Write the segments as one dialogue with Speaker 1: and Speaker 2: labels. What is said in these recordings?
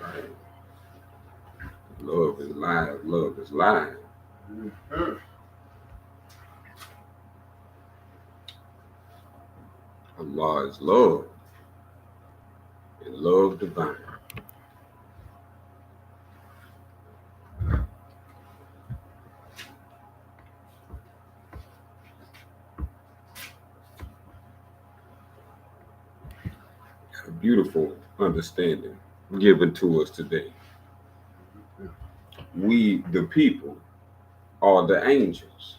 Speaker 1: Right. Love is live. Love is live.
Speaker 2: Mm-hmm.
Speaker 1: Allah is love and love divine. A beautiful understanding given to us today. We, the people, are the angels.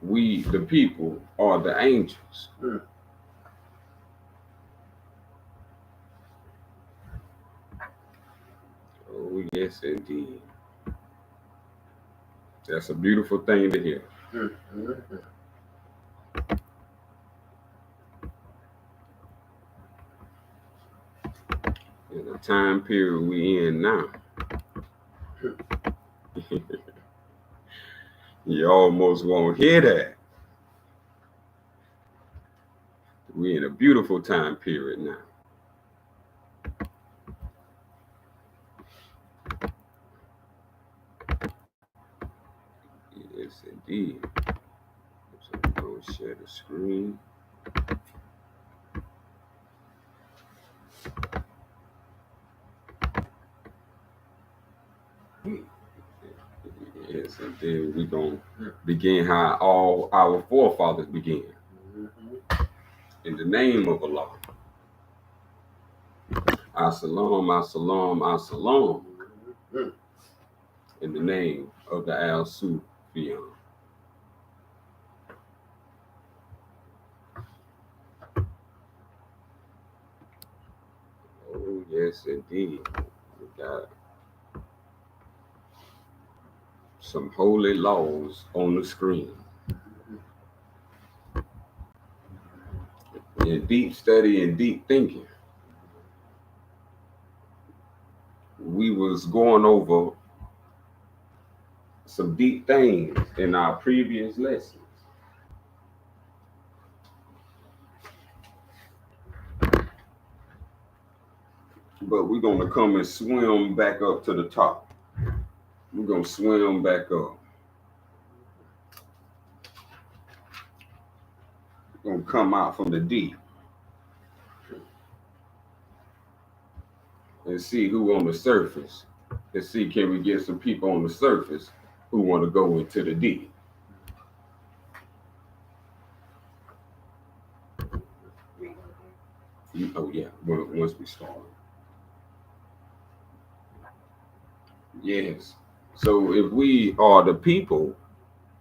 Speaker 1: We, the people, are the angels.
Speaker 2: Mm.
Speaker 1: Oh, yes, indeed. That's a beautiful thing to hear.
Speaker 2: Mm-hmm.
Speaker 1: In the time period we in now, you almost won't hear that. We in a beautiful time period now. Yes, indeed. So I'm going to share the screen. Yes, and then we're going to begin how all our forefathers began.
Speaker 2: Mm-hmm.
Speaker 1: In the name of Allah. As-salam, as-salam, as-salam.
Speaker 2: Mm-hmm.
Speaker 1: In the name of the Al-Sufiyan. Oh, yes, indeed. We got some holy laws on the screen. In deep study and deep thinking, we was going over some deep things in our previous lessons. But we're going to come and swim back up to the top. We're going to swim back up. We're going to come out from the deep and see who on the surface. And see, can we get some people on the surface who want to go into the deep? Oh, yeah, once we start. Yes. So if we are the people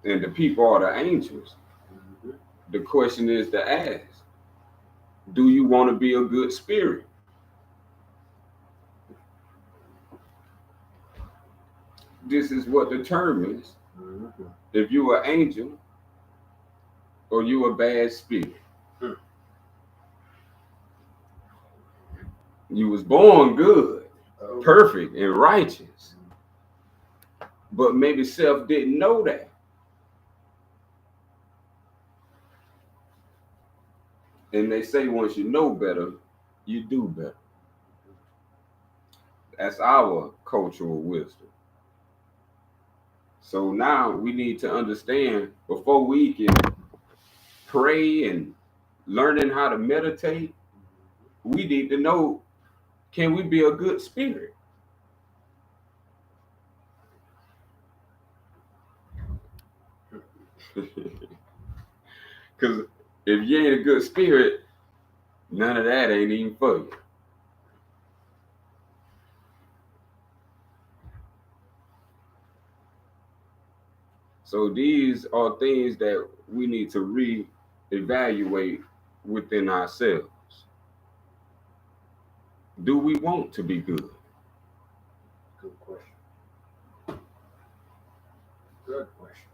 Speaker 1: and the people are the angels, the question is to ask, do you want to be a good spirit? This is what determines if you are an angel or you a bad spirit. You was born good, perfect, and righteous, but maybe self didn't know that. And they say once you know better, you do better. That's our cultural wisdom. So now we need to understand before we can pray and learning how to meditate, we need to know, can we be a good spirit? Because if you ain't a good spirit, none of that ain't even for you. So these are things that we need to re-evaluate within ourselves. Do we want to be good?
Speaker 2: Good question. Good question.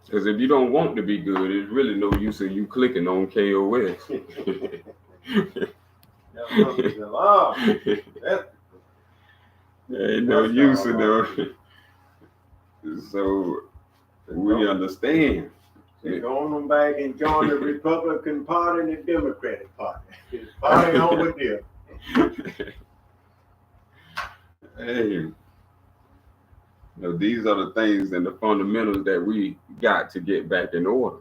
Speaker 1: Because if you don't want to be good, there's really no use in you clicking on KOS. There ain't no use in them. So we understand
Speaker 2: They go on them back and join the Republican Party and the Democratic Party. Party on with them.
Speaker 1: Hey, these are the things and the fundamentals that we got to get back in order.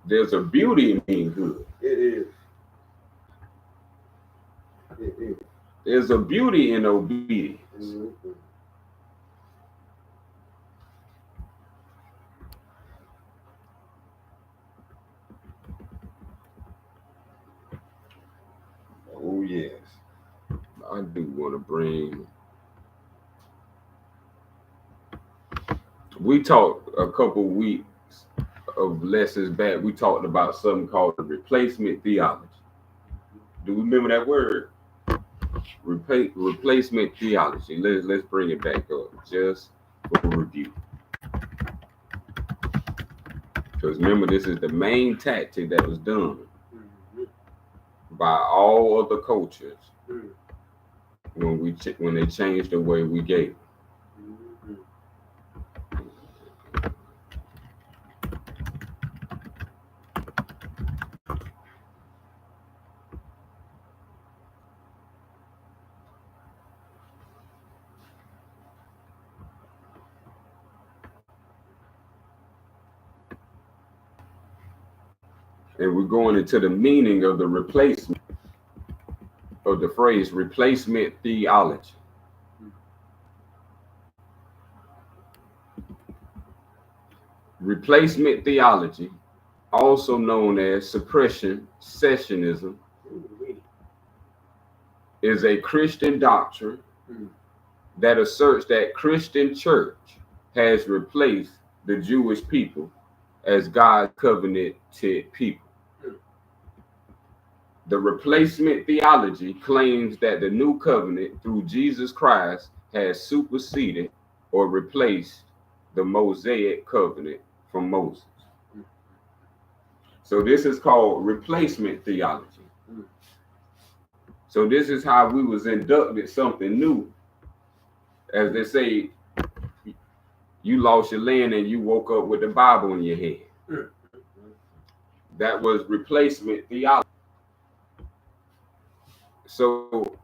Speaker 1: There's a beauty in being good.
Speaker 2: It is. It is.
Speaker 1: There's a beauty in obedience.
Speaker 2: Mm-hmm.
Speaker 1: Oh, yes. I do want to bring. We talked a couple weeks of lessons back. We talked about something called the replacement theology. Do you remember that word? Replacement theology. Let's bring it back up just for review. Because remember, this is the main tactic that was done by all other cultures when they changed the way we gave. And we're going into the meaning of the replacement of the phrase replacement theology. Replacement theology, also known as suppression cessationism, is a Christian doctrine that asserts that Christian church has replaced the Jewish people as God's covenanted people. The replacement theology claims that the new covenant through Jesus Christ has superseded or replaced the Mosaic covenant from Moses. So this is called replacement theology. So this is how we was inducted something new. As they say, you lost your land and you woke up with the Bible in your head. That was replacement theology. So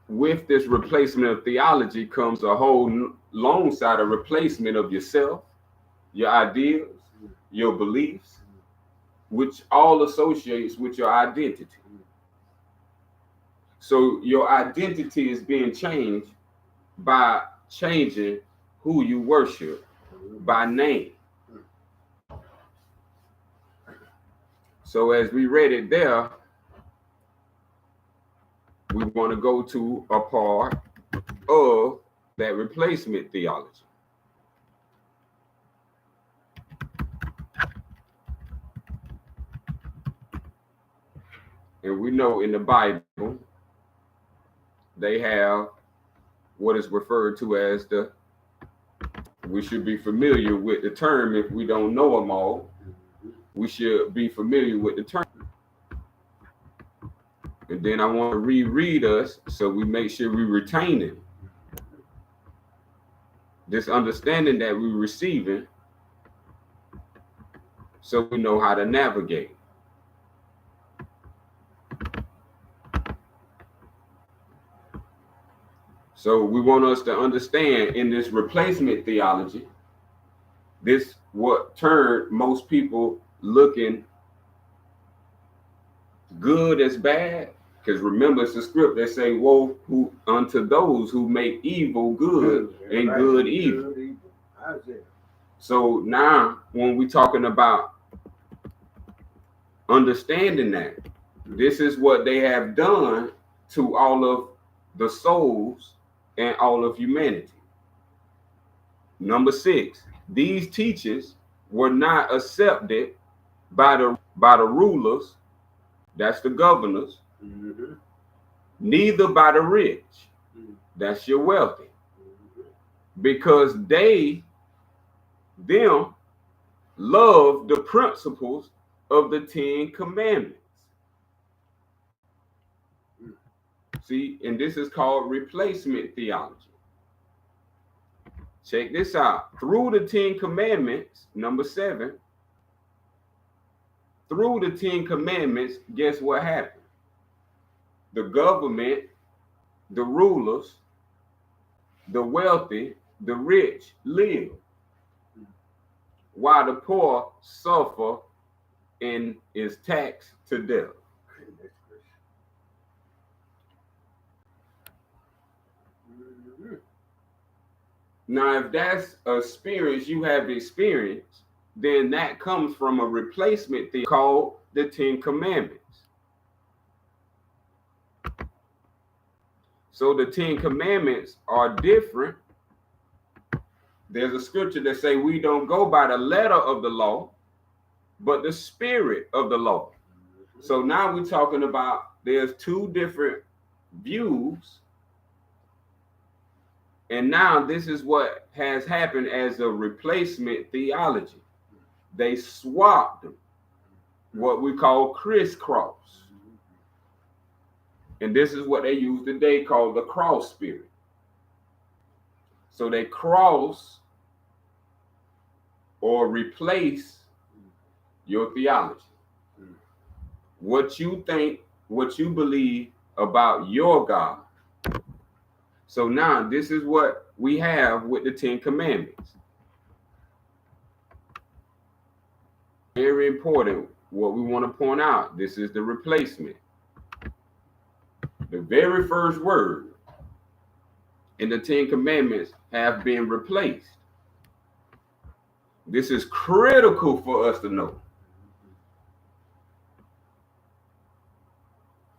Speaker 1: with this replacement of theology comes a whole long side of replacement of yourself, your ideas, your beliefs, which all associates with your identity. So your identity is being changed by changing who you worship by name. So as we read it there, we want to go to a part of that replacement theology. And we know in the Bible, they have what is referred to as we should be familiar with the term if we don't know them all. We should be familiar with the term. And then I want to reread us so we make sure we retain it. This understanding that we're receiving so we know how to navigate. So we want us to understand in this replacement theology, this what turned most people looking good as bad. Because remember, it's a script that say, woe unto those who make evil good and good evil. So now when we're talking about understanding that, this is what they have done to all of the souls and all of humanity. Number 6, these teachings were not accepted by the rulers, that's the governors, neither by the rich, that's your wealthy, because them love the principles of the 10 commandments. See, and this is called replacement theology. Check this out. Through the 10 Commandments, number 7, through the 10 Commandments, guess what happened? The government, the rulers, the wealthy, the rich live, while the poor suffer and is taxed to death. Now, if that's a experience you have experienced, then that comes from a replacement thing called the 10 Commandments. So the 10 Commandments are different. There's a scripture that say we don't go by the letter of the law, but the spirit of the law. So now we're talking about there's two different views. And now this is what has happened as a replacement theology. They swapped them, what we call crisscross. And this is what they use today called the cross spirit. So they cross or replace your theology. What you think, what you believe about your God. So now this is what we have with the 10 Commandments. Very important, what we want to point out. This is the replacement. The very first word in the 10 Commandments have been replaced. This is critical for us to know.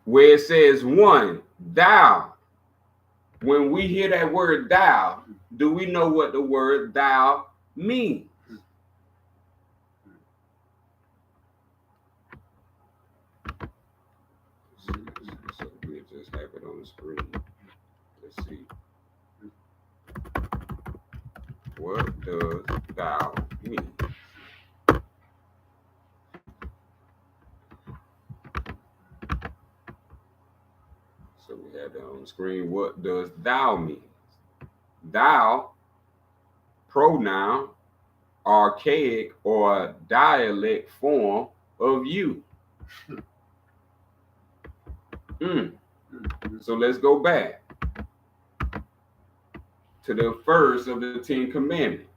Speaker 1: Where it says one, thou. When we hear that word thou, do we know what the word thou means? So we'll just have it on the screen. Let's see. What does thou mean? So we have that on the screen. What does thou mean? Thou, pronoun, archaic or dialect form of you. So let's go back to the first of the 10 Commandments.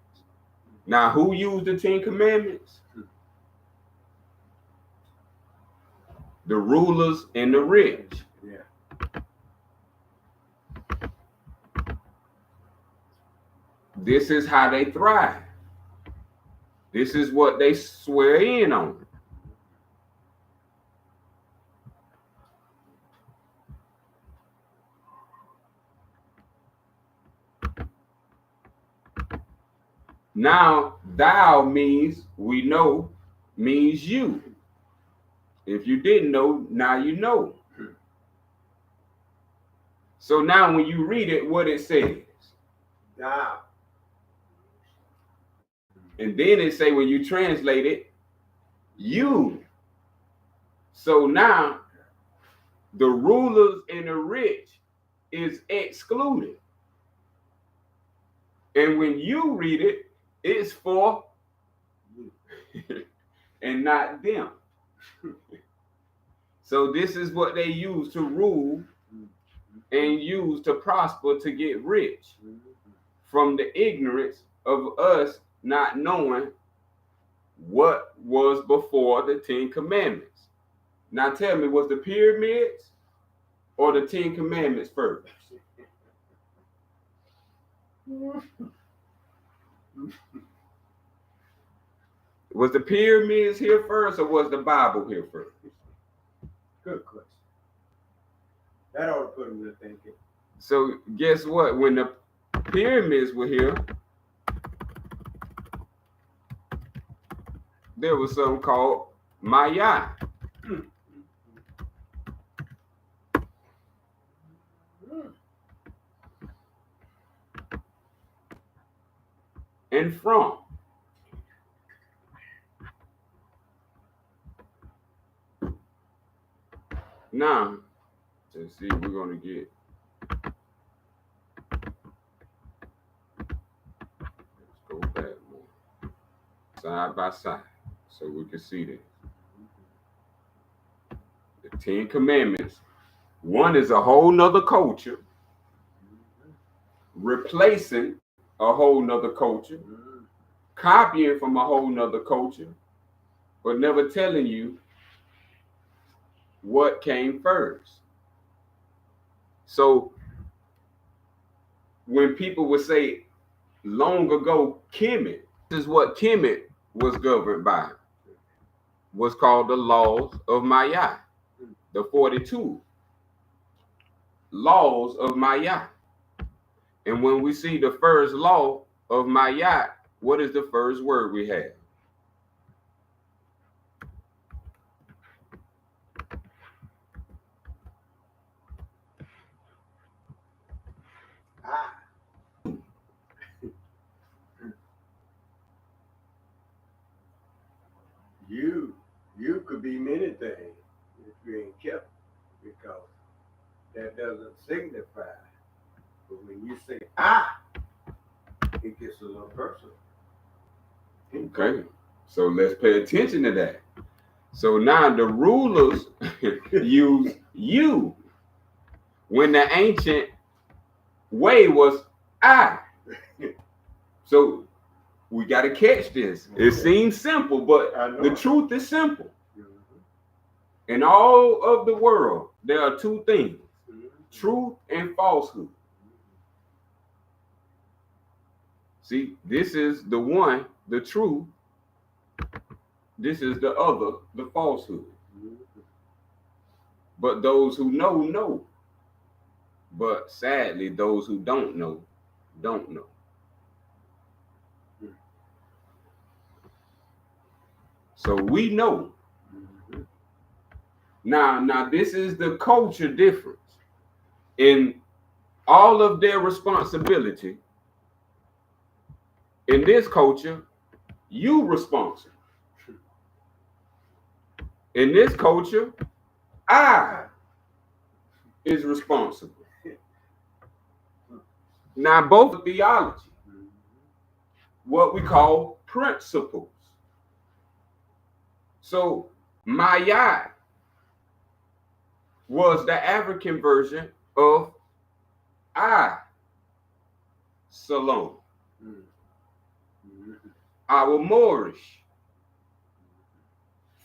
Speaker 1: Now, who used the 10 Commandments? The rulers and the rich.
Speaker 2: Yeah.
Speaker 1: This is how they thrive. This is what they swear in on. Now, thou means, we know, means you. If you didn't know, now you know. So now when you read it, what it says?
Speaker 2: Thou.
Speaker 1: And then it say when you translate it, you. So now the rulers and the rich is excluded. And when you read it, it's for and not them. So this is what they use to rule and use to prosper, to get rich, from the ignorance of us not knowing what was before the 10 Commandments. Now tell me, was the pyramids or the 10 Commandments first? Was the pyramids here first or was the Bible here first?
Speaker 2: Good question. That ought to put them to thinking.
Speaker 1: So guess what? When the pyramids were here, there was something called Maya. And from. Now, let's see, we're going to get side by side so we can see this. The 10 Commandments. One is a whole nother culture, replacing a whole nother culture, copying from a whole nother culture, but never telling you what came first. So when people would say long ago Kemet, this is what Kemet was governed by, was called the laws of Maya, the 42 laws of Maya. And when we see the first law of Maya, what is the first word we have?
Speaker 2: You could be many things if you ain't careful, because that doesn't signify. But when you say it gets a little personal.
Speaker 1: Okay, so let's pay attention to that. So now the rulers use you when the ancient way was I. So we got to catch this. It seems simple, but the truth is simple. In all of the world, there are two things: truth and falsehood. See, this is the one, the truth. This is the other, the falsehood. But those who know, know. But sadly, those who don't know, don't know. So we know. Now this is the culture difference. In all of their responsibility, in this culture, you responsible. In this culture, I is responsible. Now both theology, what we call principles. So Maya was the African version of I, Salome. Our Moorish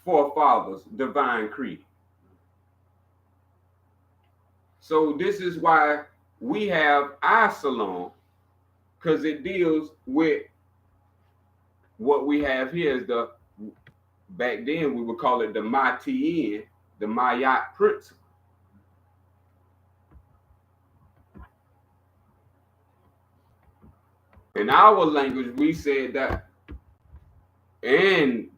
Speaker 1: forefathers' divine creed. So this is why we have I, Salome, because it deals with what we have here is the, back then we would call it the Matian, the Mayat principle. In our language, we said that, and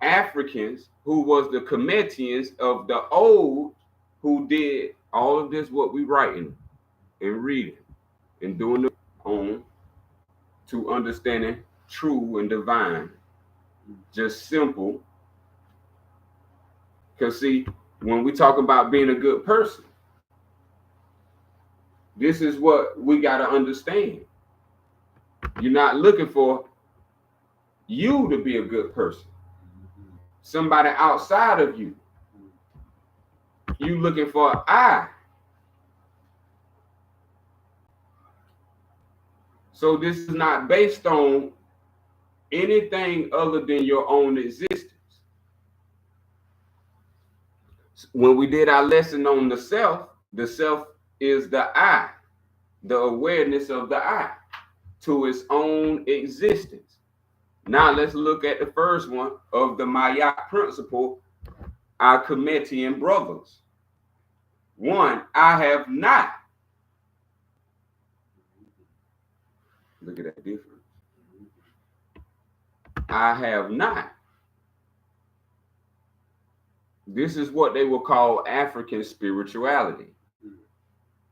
Speaker 1: Africans, who was the Cometians of the old, who did all of this, what we writing and reading and doing the on to understanding true and divine, just simple. Because see, when we talk about being a good person, this is what we got to understand. You're not looking for you to be a good person. Somebody outside of you. You looking for I. So this is not based on anything other than your own existence. When we did our lesson on the self is the I, the awareness of the I to its own existence. Now let's look at the first one of the Maya principle, our Cometian brothers. One, I have not. Look at that difference. I have not. This is what they will call African spirituality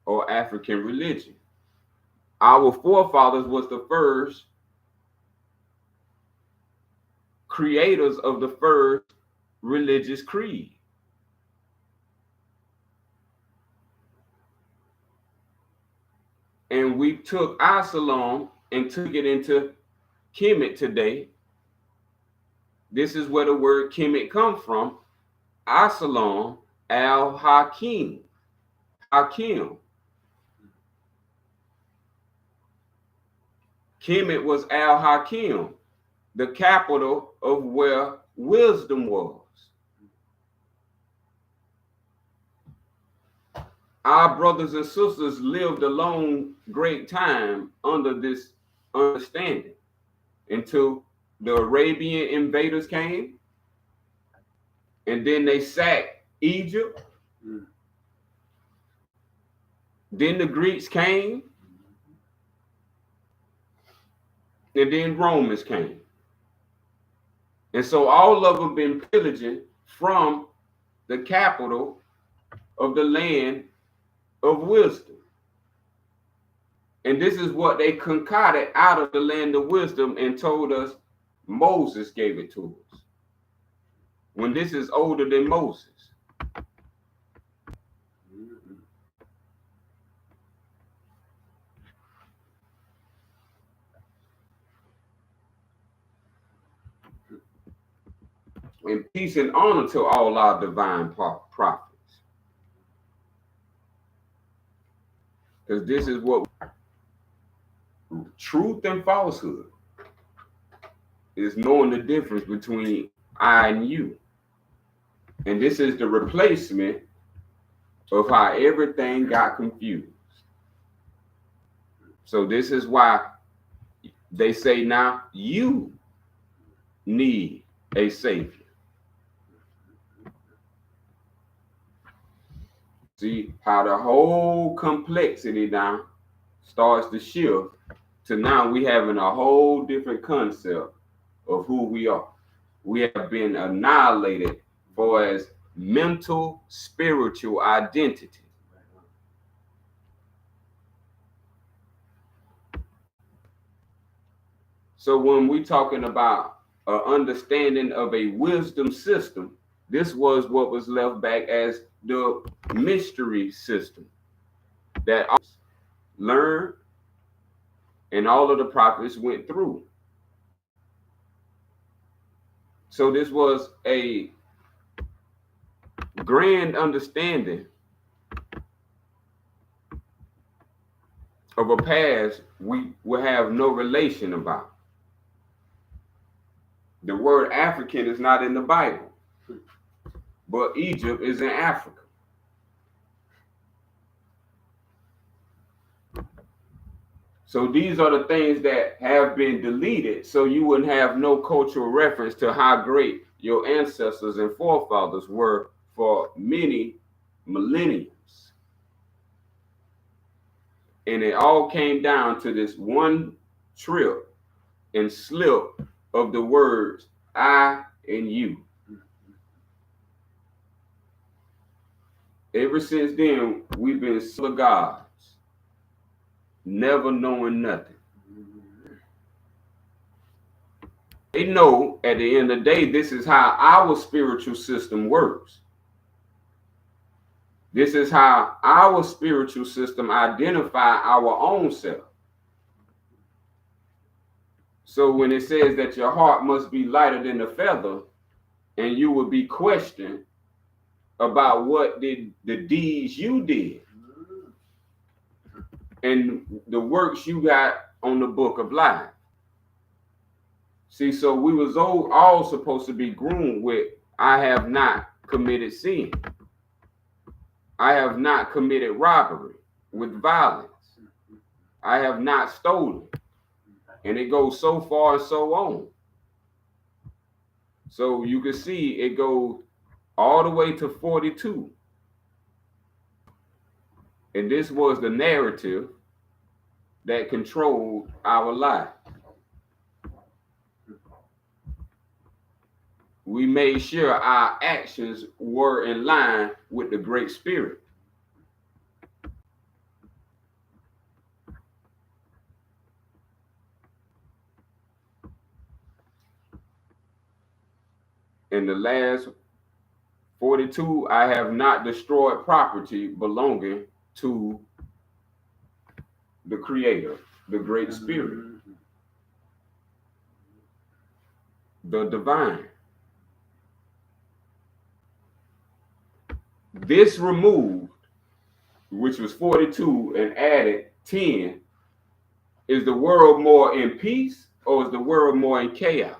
Speaker 1: or African religion. Our forefathers was the first creators of the first religious creed. And we took Absalom and took it into Kemet today This is where the word Kemet comes from. Absalom al-Hakim. Hakim. Kemet was al-Hakim, the capital of where wisdom was. Our brothers and sisters lived a long, great time under this understanding until the Arabian invaders came, and then they sacked Egypt. Then the Greeks came, and then Romans came. And so all of them been pillaging from the capital of the land of wisdom. And this is what they concocted out of the land of wisdom and told us Moses gave it to us. When this is older than Moses. And peace and honor to all our divine prophets. Because this is what truth and falsehood is, knowing the difference between I and you. And this is the replacement of how everything got confused. So this is why they say now you need a savior. See how the whole complexity now starts to shift to now we having a whole different concept of who we are. We have been annihilated for as mental, spiritual identity. So when we're talking about an understanding of a wisdom system, this was what was left back as the mystery system that learned and all of the prophets went through. So this was a grand understanding of a past we will have no relation about. The word African is not in the Bible, but Egypt is in Africa. So these are the things that have been deleted, so you wouldn't have no cultural reference to how great your ancestors and forefathers were for many millenniums. And it all came down to this one trip and slip of the words I and you. Ever since then, we've been sons of gods, never knowing nothing. They know at the end of the day, this is how our spiritual system works. This is how our spiritual system identify our own self. So when it says that your heart must be lighter than a feather, and you will be questioned about what did the deeds you did and the works you got on the book of life. See, so we was all supposed to be groomed with, I have not committed sin. I have not committed robbery with violence. I have not stolen. And it goes so far and so on. So you can see it goes all the way to 42. And this was the narrative that controlled our life. We made sure our actions were in line with the Great Spirit. In the last 42, I have not destroyed property belonging to the Creator, the Great Spirit, the divine. this removed, which was 42, and added 10, is the world more in peace or is the world more in chaos?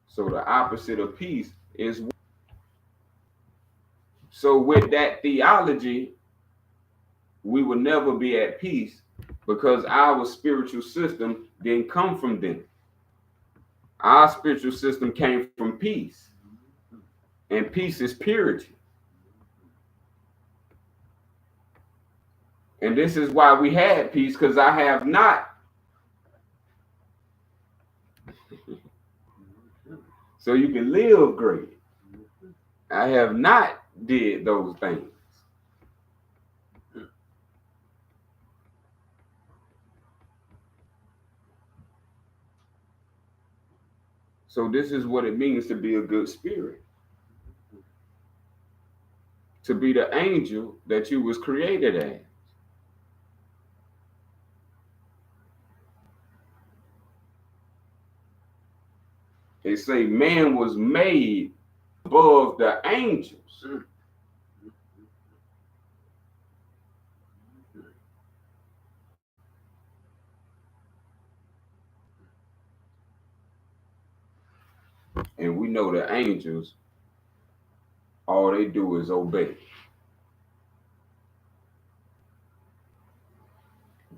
Speaker 1: So the opposite of peace is. So with that theology, we will never be at peace because our spiritual system didn't come from them. Our spiritual system came from peace, and peace is purity. And this is why we had peace, because I have not. So you can live great. I have not did those things. So this is what it means to be a good spirit. To be the angel that you was created as. They say man was made above the angels. And we know the angels, all they do is obey.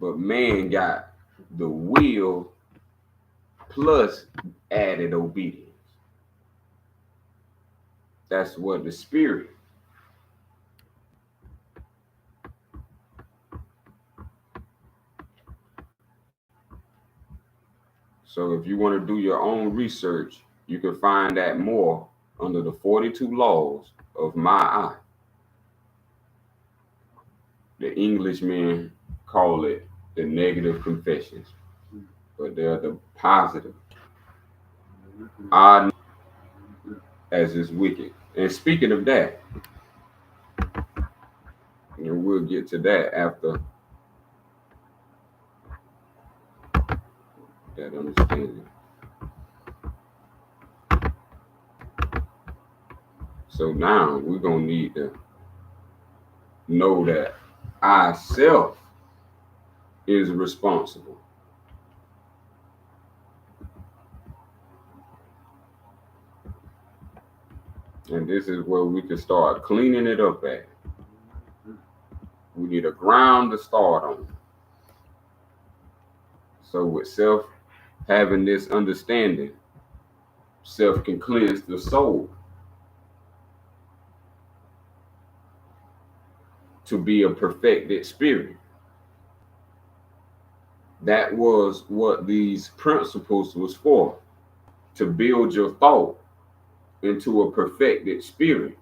Speaker 1: But man got the will plus added obedience. That's what the spirit. So if you want to do your own research, you can find that more under the 42 laws of Ma'at. The Englishmen call it the negative confessions, but they're the positive. Odd as is wicked. And speaking of that, and we'll get to that after that understanding. So now we're going to need to know that ourself is responsible. And this is where we can start cleaning it up at. We need a ground to start on. So with self having this understanding, self can cleanse the soul to be a perfected spirit. That was what these principles was for, to build your thought into a perfected spirit.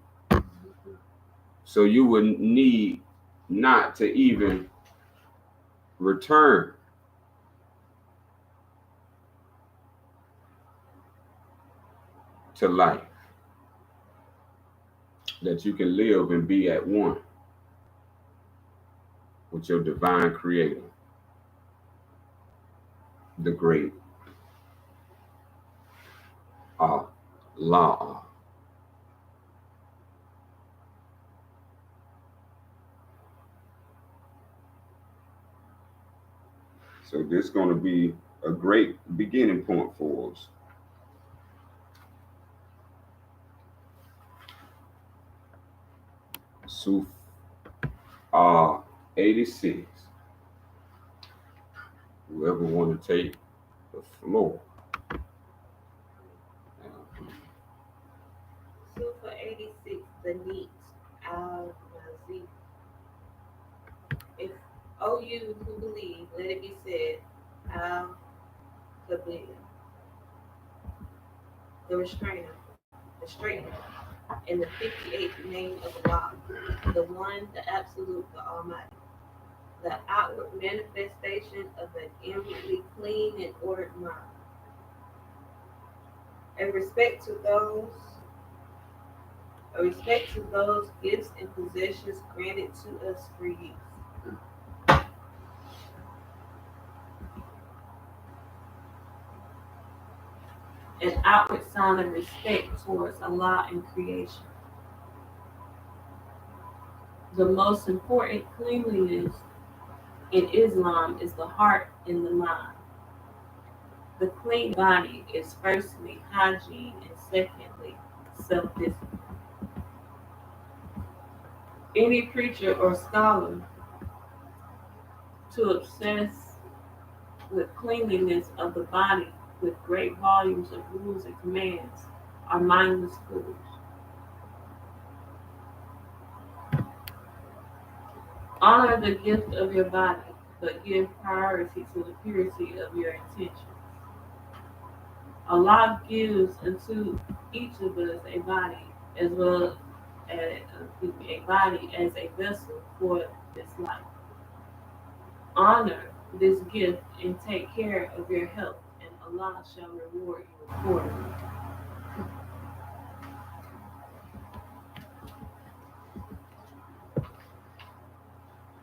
Speaker 1: So you would need not to even return to life. That you can live and be at one with your divine creator, the great Allah. So this is going to be a great beginning point for us. Suf 86. Whoever want to take the floor.
Speaker 3: Sufa 86, the neat al Nazi. If O you who believe, let it be said, al Qabil, the restrainer, the straightener, in the 58th name of Allah, the one, the absolute, the almighty, the outward manifestation of an inwardly clean and ordered mind. In respect to those gifts and possessions granted to us for use. an outward sign of respect towards Allah and creation. The most important cleanliness in Islam is the heart and the mind. The clean body is firstly hygiene and secondly self-discipline. Any preacher or scholar to obsess with cleanliness of the body with great volumes of rules and commands are mindless fools. Honor the gift of your body, but give priority to the purity of your intentions. Allah gives unto each of us a body as well as a body as a vessel for this life. Honor this gift and take care of your health, and Allah shall reward you accordingly.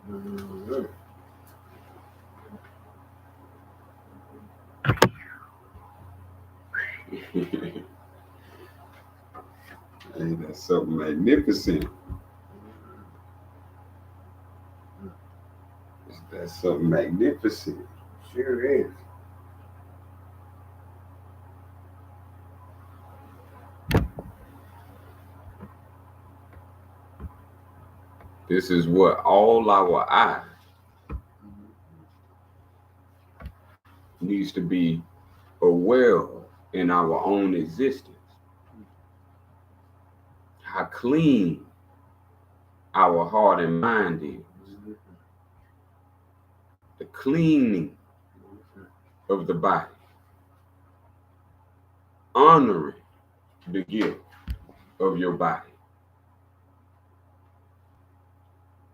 Speaker 2: Mhm.
Speaker 1: Hey, that's something magnificent. That's something magnificent.
Speaker 2: Sure is.
Speaker 1: This is what all our eye needs to be aware of in our own existence. How clean our heart and mind is. The cleaning of the body. Honoring the gift of your body.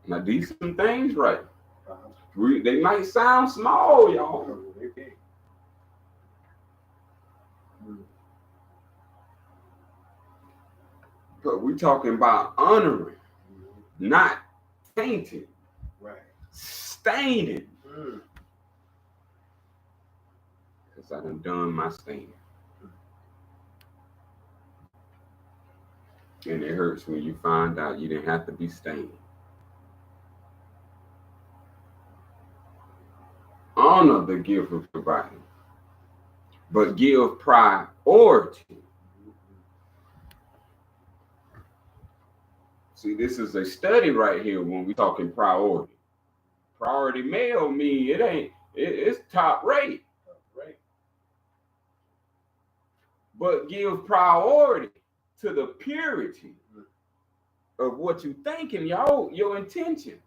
Speaker 1: Now these are some things, right? They might sound small, y'all.
Speaker 2: Okay.
Speaker 1: But we're talking about honoring, not tainting,
Speaker 2: Right.
Speaker 1: staining.
Speaker 2: Mm.
Speaker 1: Because I done my staining. And it hurts when you find out you didn't have to be stained. Honor the gift of your body, but give priority. See, this is a study right here when we're talking priority. Priority male mean it's top rate.
Speaker 2: Right.
Speaker 1: But give priority to the purity of what you thinking, y'all, your intentions.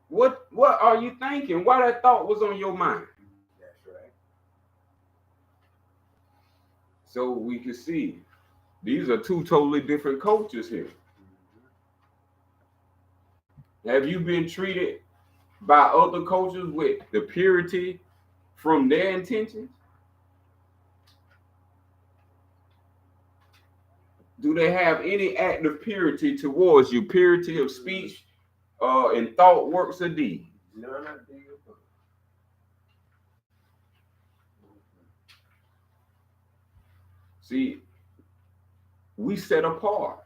Speaker 1: What are you thinking? Why that thought was on your mind?
Speaker 2: That's right.
Speaker 1: So we can see these are two totally different cultures here. Have you been treated by other cultures with the purity from their intentions? Do they have any act of purity towards you? Purity of speech and thought, works, or deed?
Speaker 2: None of the above.
Speaker 1: See, we set apart.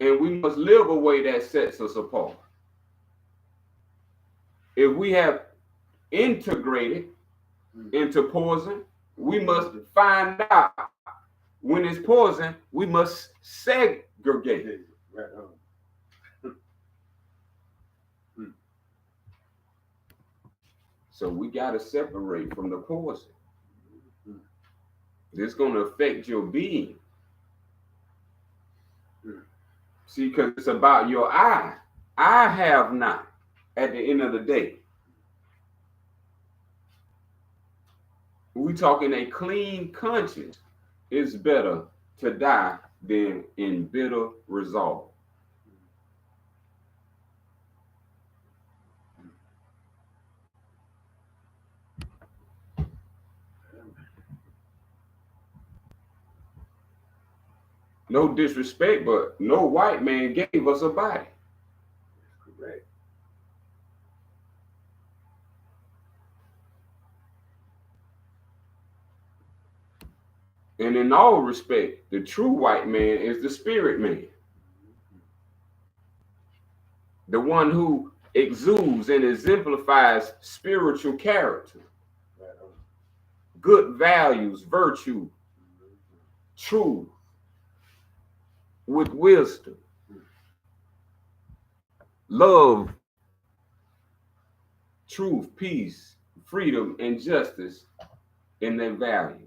Speaker 1: And we must live a way that sets us apart. If we have integrated into poison, we must find out when it's poison, we must segregate.
Speaker 2: Right on.
Speaker 1: So we got to separate from the poison. It's going to affect your being. See, because it's about your eye. I have not at the end of the day. We talking a clean conscience. It's better to die than in bitter resolve. No disrespect, but no white man gave us a body.
Speaker 2: That's correct.
Speaker 1: And in all respect, the true white man is the spirit man. The one who exudes and exemplifies spiritual character, good values, virtue, truth, with wisdom, love, truth, peace, freedom, and justice in their values.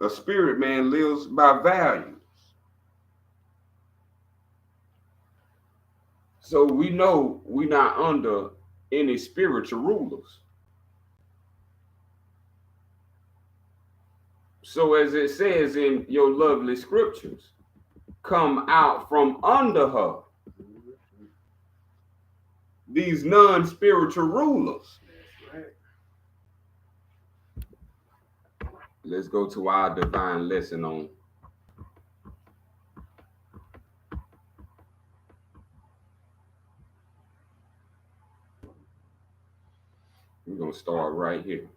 Speaker 1: A spirit man lives by values. So we know we're not under any spiritual rulers. So as it says in your lovely scriptures, come out from under her. These non-spiritual rulers. Let's go to our divine lesson on we're going to start right here.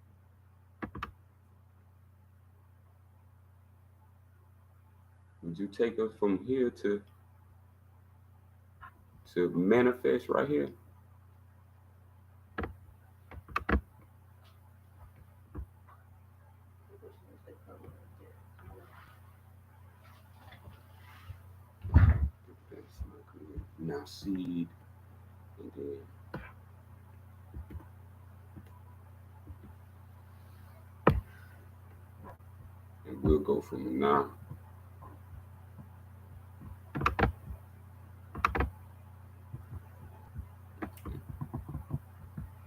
Speaker 1: Would you take us from here to manifest right here? Now seed, and then and we'll go from now.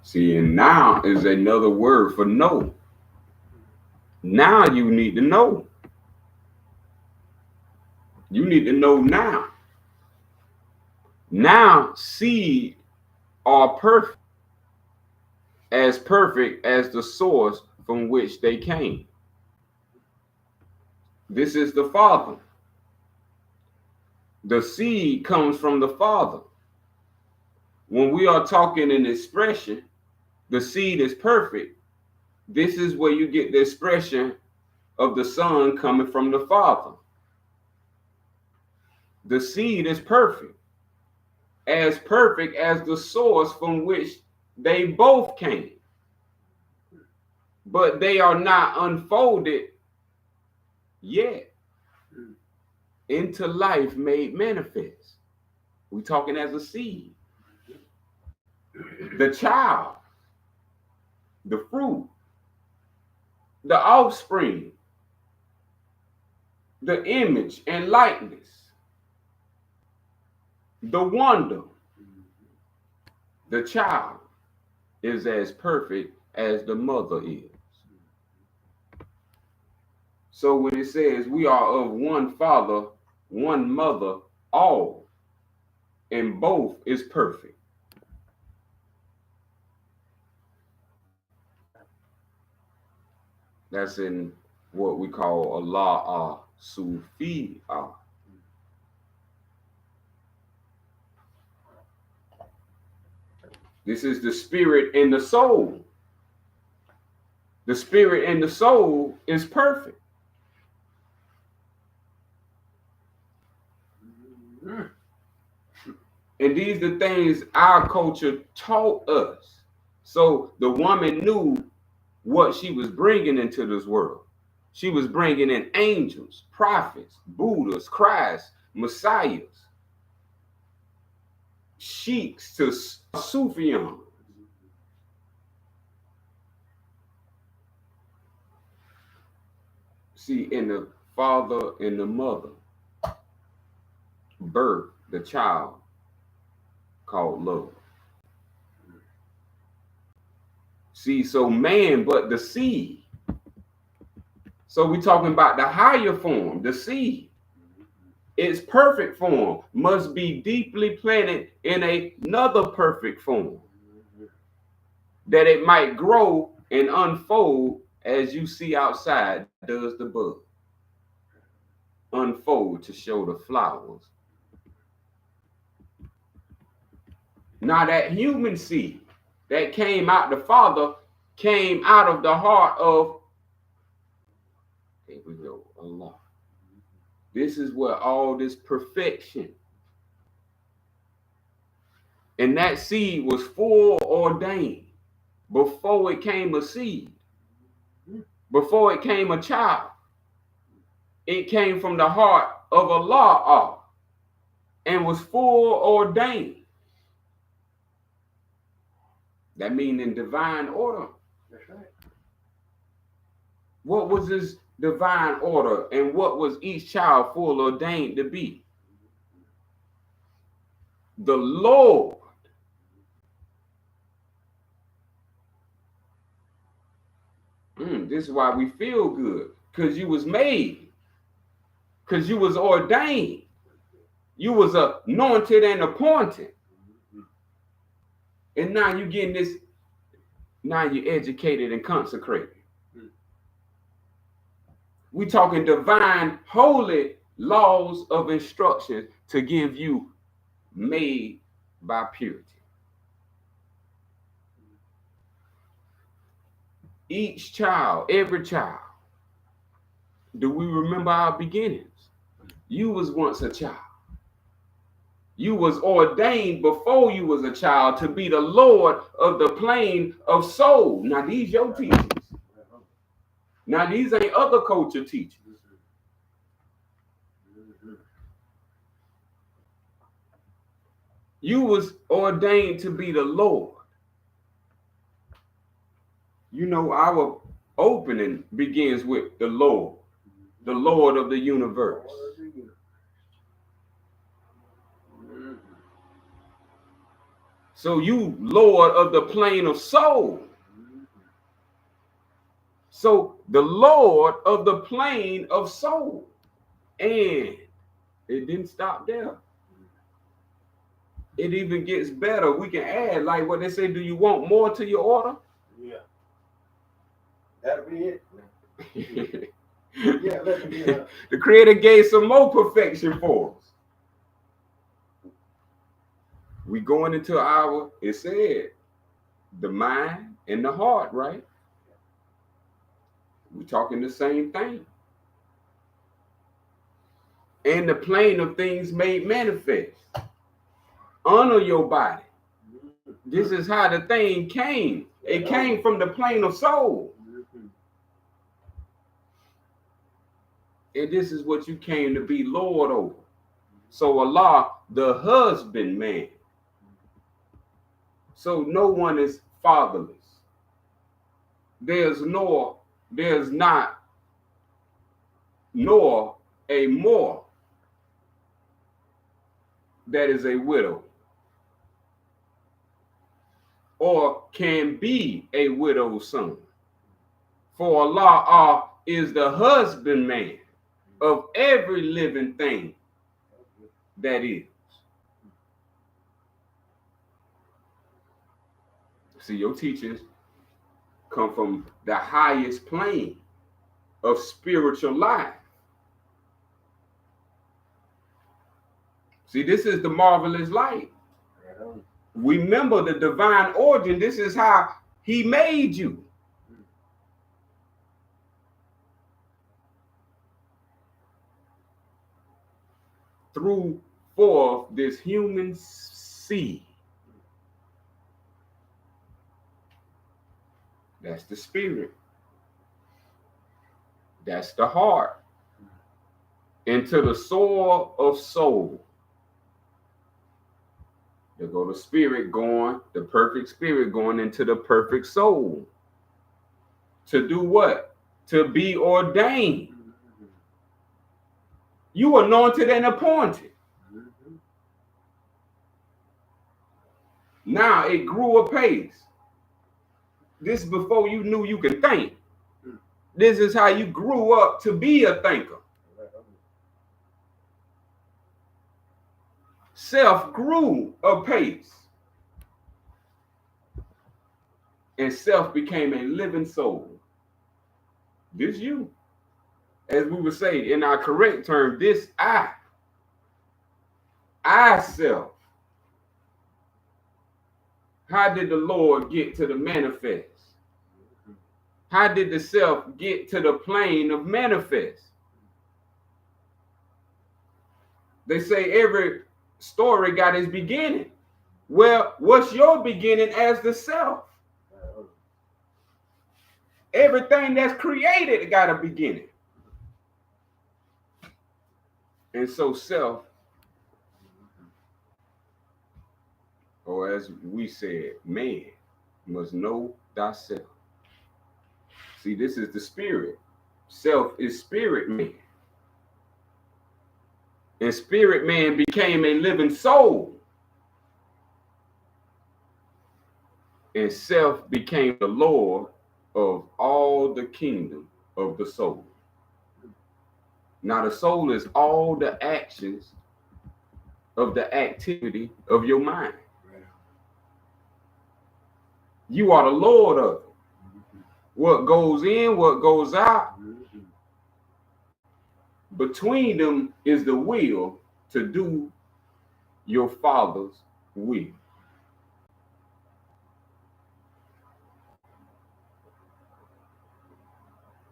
Speaker 1: See, and now is another word for know. Now you need to know. You need to know now. Now seed are perfect as the source from which they came. This is the Father. The seed comes from the Father. When we are talking in expression, the seed is perfect. This is where you get the expression of the Son coming from the Father. The seed is perfect as the source from which they both came. But they are not unfolded yet into life made manifest. We're talking as a seed. The child, the fruit, the offspring, the image and likeness, the wonder. The child is as perfect as the mother is. So when it says we are of one father, one mother, all, and both is perfect. That's in what we call Allah Sufi. This is the spirit and the soul. The spirit and the soul is perfect. And these are the things our culture taught us. So the woman knew what she was bringing into this world. She was bringing in angels, prophets, Buddhas, Christ, Messiahs, sheiks to Sufyan. See, in the father and the mother birth the child called love. See, so man, but the seed. So we're talking about the higher form, the seed. Its perfect form must be deeply planted in another perfect form, that it might grow and unfold as you see outside does the bud. Unfold to show the flowers. Now that human seed that came out the Father came out of the heart of Here we go. Allah. This is where all this perfection. And that seed was foreordained before it came a seed, before it came a child. It came from the heart of Allah and was foreordained. That means in divine order.
Speaker 2: That's right.
Speaker 1: What was this divine order and what was each child foreordained to be? The Lord. This is why we feel good, because you was made, because you was ordained, you was anointed and appointed, and now you getting this. Now you're educated and consecrated. We talking divine, holy laws of instruction to give you made by purity. Each child, every child. Do we remember our beginnings? You was once a child. You was ordained before you was a child to be the Lord of the plane of soul. Now these your teachers. Now these ain't other culture teachers. You was ordained to be the Lord. You know, our opening begins with the Lord of the universe. So you Lord of the plane of soul. So the Lord of the plane of soul. And it didn't stop there. It even gets better. We can add, like what they say, do you want more to your order?
Speaker 2: Yeah. That'll be it. Yeah, that'll be it.
Speaker 1: The Creator gave some more perfection for us. We going into it said, the mind and the heart, right? We're talking the same thing. And the plane of things made manifest. Honor your body. This is how the thing came. It came from the plane of soul. And this is what you came to be Lord over. So Allah, the husbandman. So no one is fatherless. There's not nor a more that is a widow or can be a widow's son. For Allah is the husbandman of every living thing that is. See, your teachings come from the highest plane of spiritual life. See, this is the marvelous light. Remember the divine origin. This is how he made you. Through forth this human seed. That's the spirit. That's the heart. Into the soil of soul. There go the spirit going, the perfect spirit going into the perfect soul. To do what? To be ordained. You anointed and appointed. Now it grew apace. This is before you knew you could think. This is how you grew up to be a thinker. Self grew apace. And self became a living soul. This you. As we would say in our correct term, this I self. How did the Lord get to the manifest? How did the self get to the plane of manifest? They say every story got its beginning. Well, what's your beginning as the self? Everything that's created got a beginning. And so self, or as we said, man must know thyself. See, this is the spirit. Self is spirit man. And spirit man became a living soul. And self became the Lord of all the kingdom of the soul. Now the soul is all the actions of the activity of your mind. You are the Lord of it. What goes in, what goes out. Between them is the will to do your Father's will.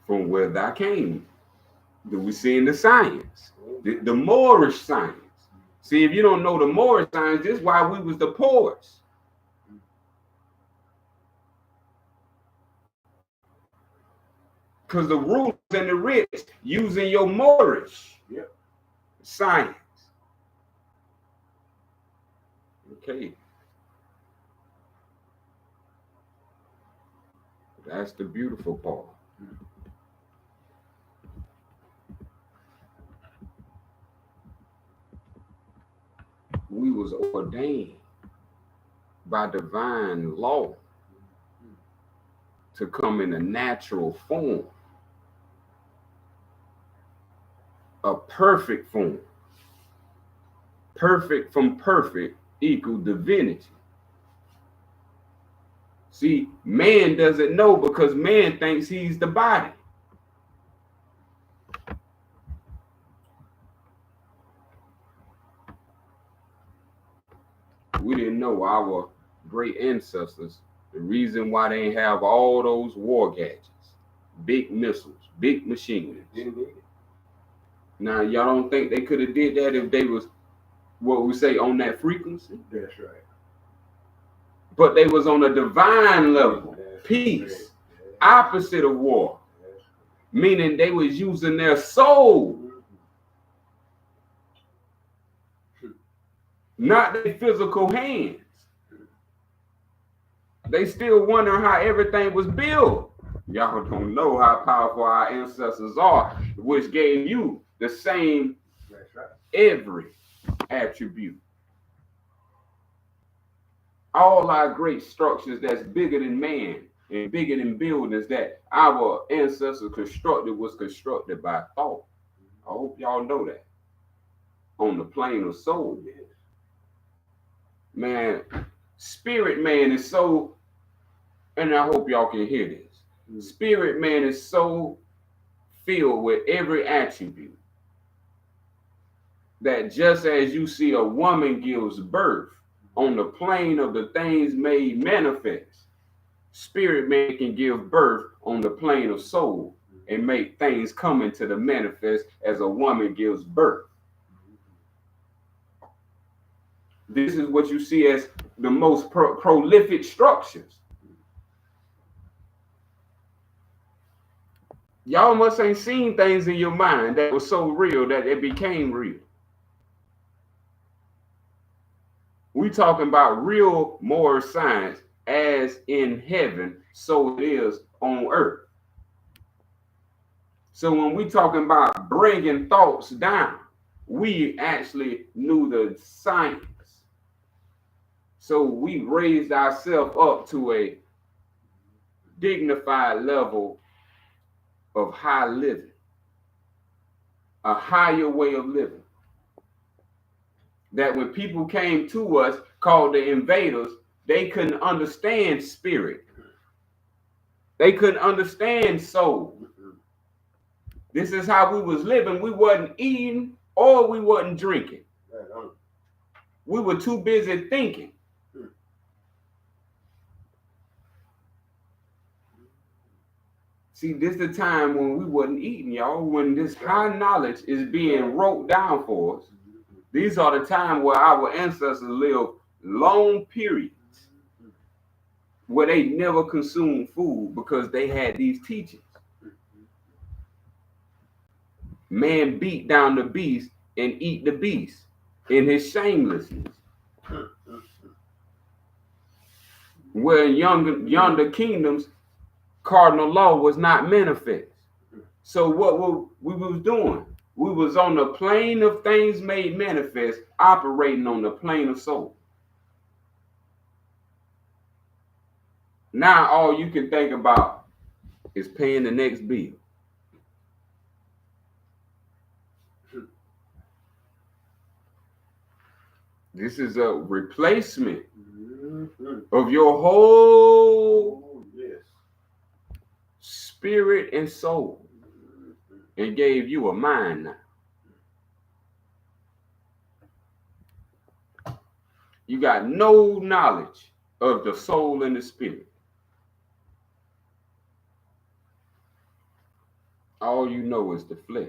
Speaker 1: From where thou came, do we see in the science, the Moorish science. See, if you don't know the Moorish science, this is why we was the poets. Because the rulers and the rich using your Moorish science. Okay. That's the beautiful part. We was ordained by divine law to come in a natural form, a perfect form. Perfect from perfect equal divinity. See, man doesn't know because man thinks he's the body. We didn't know our great ancestors, the reason why they have all those war gadgets, big missiles, big machine guns. Now, y'all don't think they could have did that if they was, what we say, on that frequency?
Speaker 2: That's right.
Speaker 1: But they was on a divine level, peace, opposite of war, meaning they was using their soul, not their physical hands. They still wonder how everything was built. Y'all don't know how powerful our ancestors are, which gave you the same every attribute. All our great structures that's bigger than man and bigger than buildings that our ancestors constructed was constructed by thought. I hope y'all know that. On the plane of soul. Man, spirit man is so, and I hope y'all can hear this. Spirit man is so filled with every attribute that just as you see a woman gives birth on the plane of the things made manifest, spirit man can give birth on the plane of soul and make things come into the manifest as a woman gives birth. This is what you see as the most prolific structures. Y'all must ain't seen things in your mind that was so real that it became real. We talking about real moral science, as in heaven, so it is on earth. So when we talking about bringing thoughts down, we actually knew the science. So we raised ourselves up to a dignified level of high living, a higher way of living. That when people came to us, called the invaders, they couldn't understand spirit. They couldn't understand soul. This is how we was living. We wasn't eating or we wasn't drinking. We were too busy thinking. See, this is the time when we wasn't eating, y'all. When this high knowledge is being wrote down for us. These are the time where our ancestors lived long periods where they never consumed food because they had these teachings. Man beat down the beast and eat the beast in his shamelessness. Where in yonder kingdoms, cardinal law was not manifest. So what we was doing? We was on the plane of things made manifest, operating on the plane of soul. Now all you can think about is paying the next bill. This is a replacement of your whole spirit and soul, and gave you a mind now. You got no knowledge of the soul and the spirit. All you know is the flesh.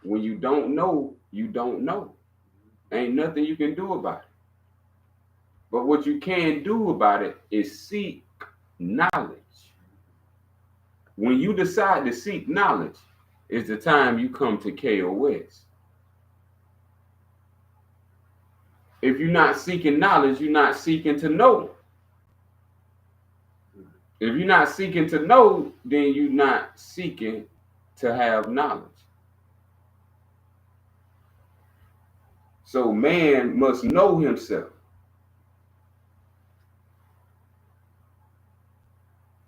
Speaker 1: When you don't know, you don't know. Ain't nothing you can do about it. But what you can do about it is seek knowledge. When you decide to seek knowledge, is the time you come to KOS. If you're not seeking knowledge, you're not seeking to know. If you're not seeking to know, then you're not seeking to have knowledge. So man must know himself.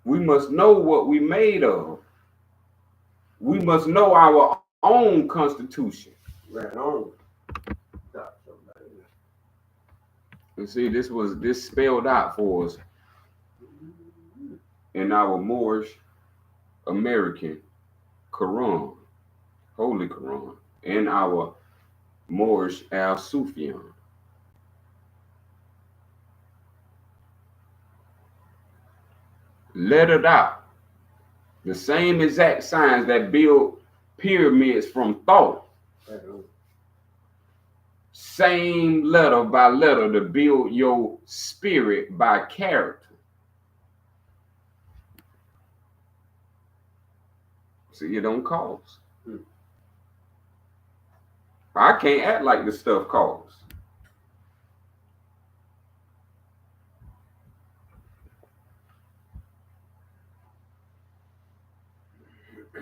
Speaker 1: We must know what we made of. We must know our own constitution.
Speaker 2: Right on.
Speaker 1: And see, this spelled out for us in our Moorish American Quran, Holy Quran, and our Moorish Al-Sufyan. Lettered out. The same exact signs that build pyramids from thought. Same letter by letter to build your spirit by character. See, it don't cost. I can't act like this stuff costs.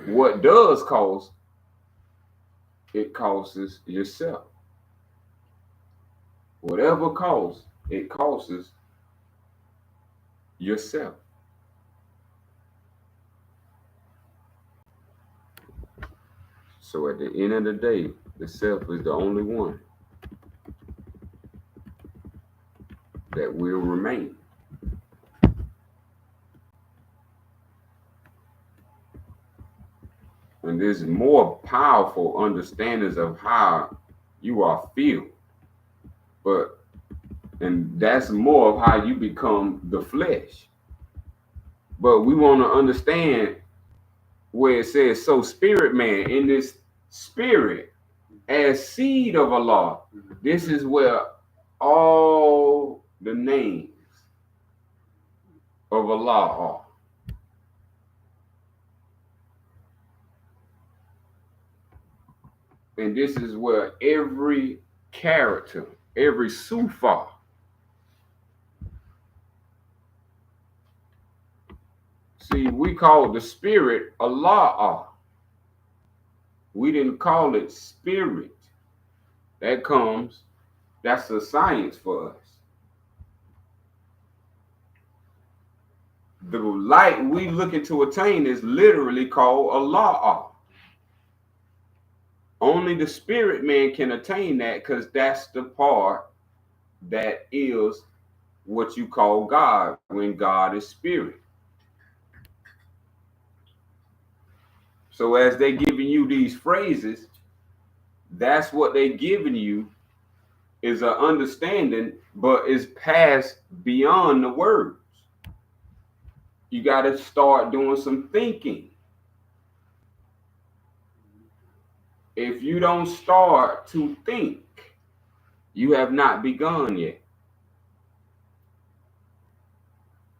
Speaker 1: What does cost, it costs yourself. Whatever costs, it costs yourself. So at the end of the day, the self is the only one that will remain. And there's more powerful understandings of how you are feel. And that's more of how you become the flesh. But we want to understand where it says, so spirit man, in this spirit, as seed of Allah, this is where all the names of Allah are. And this is where every character, every sufa, see, we call the spirit Allah. We didn't call it spirit. That's a science for us. The light we looking to attain is literally called Allah. Only the spirit man can attain that, because that's the part that is what you call God, when God is spirit. So as they giving you these phrases, that's what they giving you is an understanding, but is passed beyond the words. You got to start doing some thinking. If you don't start to think, you have not begun yet.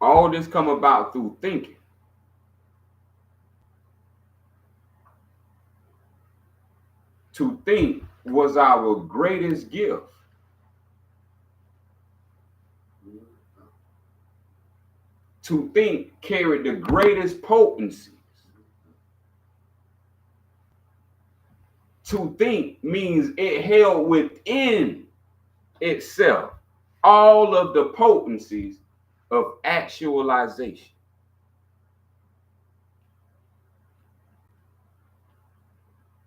Speaker 1: All this come about through thinking. To think was our greatest gift. To think carried the greatest potencies. To think means it held within itself all of the potencies of actualization.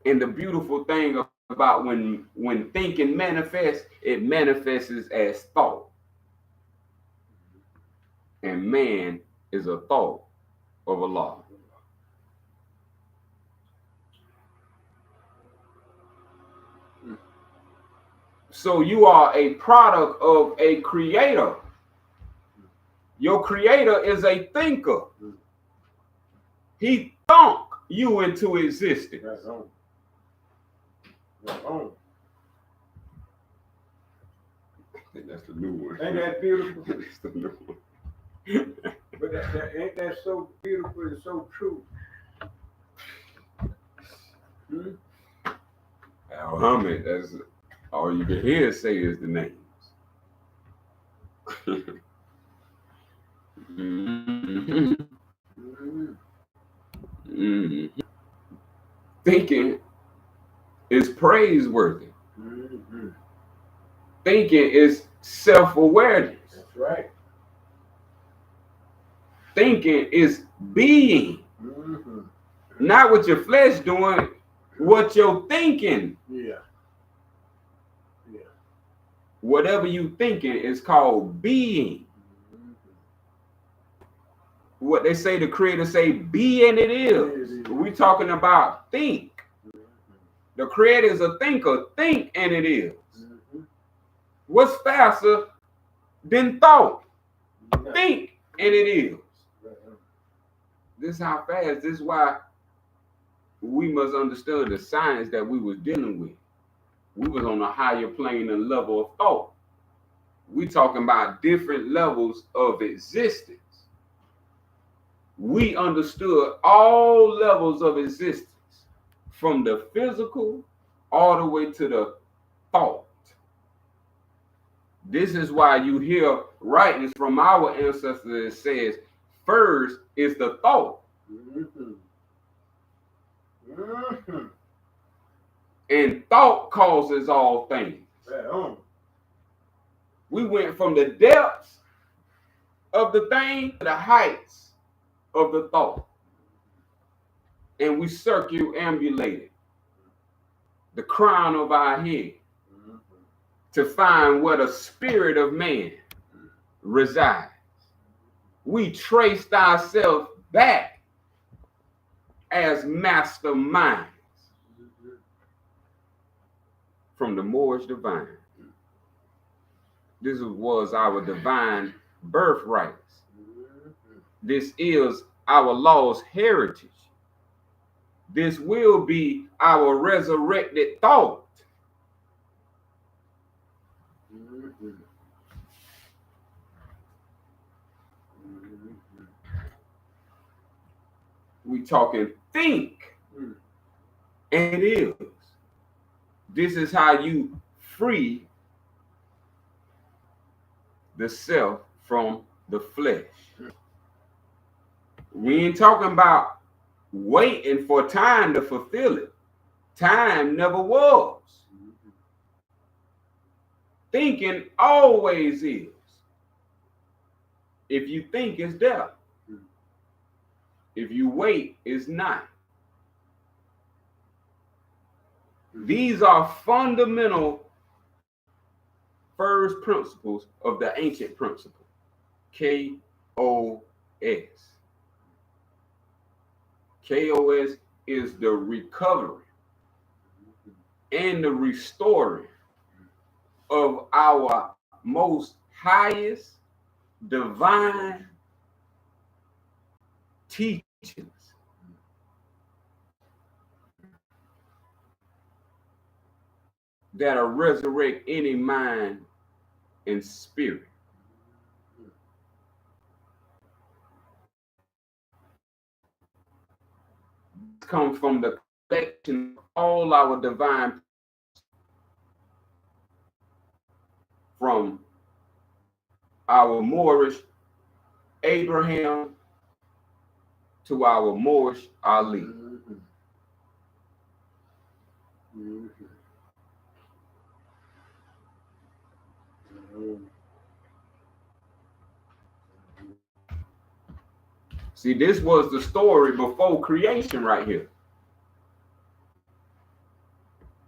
Speaker 1: And the beautiful thing about when thinking manifests, it manifests as thought. And man is a thought of Allah. So you are a product of a creator. Your creator is a thinker. He thunk you into existence.
Speaker 2: That's on. That's on.
Speaker 1: I think that's the new one.
Speaker 2: Ain't that beautiful?
Speaker 1: That's the new one.
Speaker 2: But ain't that so beautiful and so true?
Speaker 1: Al-Hamid, that's all you can hear say is the names. Mm-hmm. Mm-hmm. Thinking is praiseworthy.
Speaker 2: Mm-hmm.
Speaker 1: Thinking is self-awareness.
Speaker 2: That's right.
Speaker 1: Thinking is being.
Speaker 2: Mm-hmm.
Speaker 1: Not what your flesh doing, what you're thinking.
Speaker 2: Yeah. Yeah.
Speaker 1: Whatever you thinking is called being.
Speaker 2: Mm-hmm.
Speaker 1: What they say, the creator say, be and it is. We talking about think.
Speaker 2: Mm-hmm.
Speaker 1: The creator is a thinker. Think and it is.
Speaker 2: Mm-hmm.
Speaker 1: What's faster than thought?
Speaker 2: Yeah.
Speaker 1: Think and it is.
Speaker 2: Right.
Speaker 1: This is how fast. This is why we must understand the science that we was dealing with. We was on a higher plane and level of thought. We talking about different levels of existence. We understood all levels of existence, from the physical all the way to the thought. This is why you hear writings from our ancestors that says, first is the thought.
Speaker 2: Mm-hmm. Mm-hmm.
Speaker 1: And thought causes all things.
Speaker 2: Right on.
Speaker 1: We went from the depths of the thing to the heights of the thought. And we circumambulated the crown of our head
Speaker 2: Mm-hmm.
Speaker 1: to find where the spirit of man resides. We traced ourselves back as masterminds from the Moorish divine. This was our divine birthrights. This is our lost heritage. This will be our resurrected thought.
Speaker 2: Mm-hmm. Mm-hmm.
Speaker 1: We talking think, and it is. This is how you free the self from the flesh. We ain't talking about waiting for time to fulfill it. Time never was. Thinking always is. If you think, it's there. If you wait, it's not. These are fundamental first principles of the ancient principle. KOS. KOS is the recovery and the restoring of our most highest divine teachings that'll resurrect any mind and spirit. Comes from the collection of all our divine, from our Moorish Abraham to our Moorish Ali. See, this was the story before creation right here.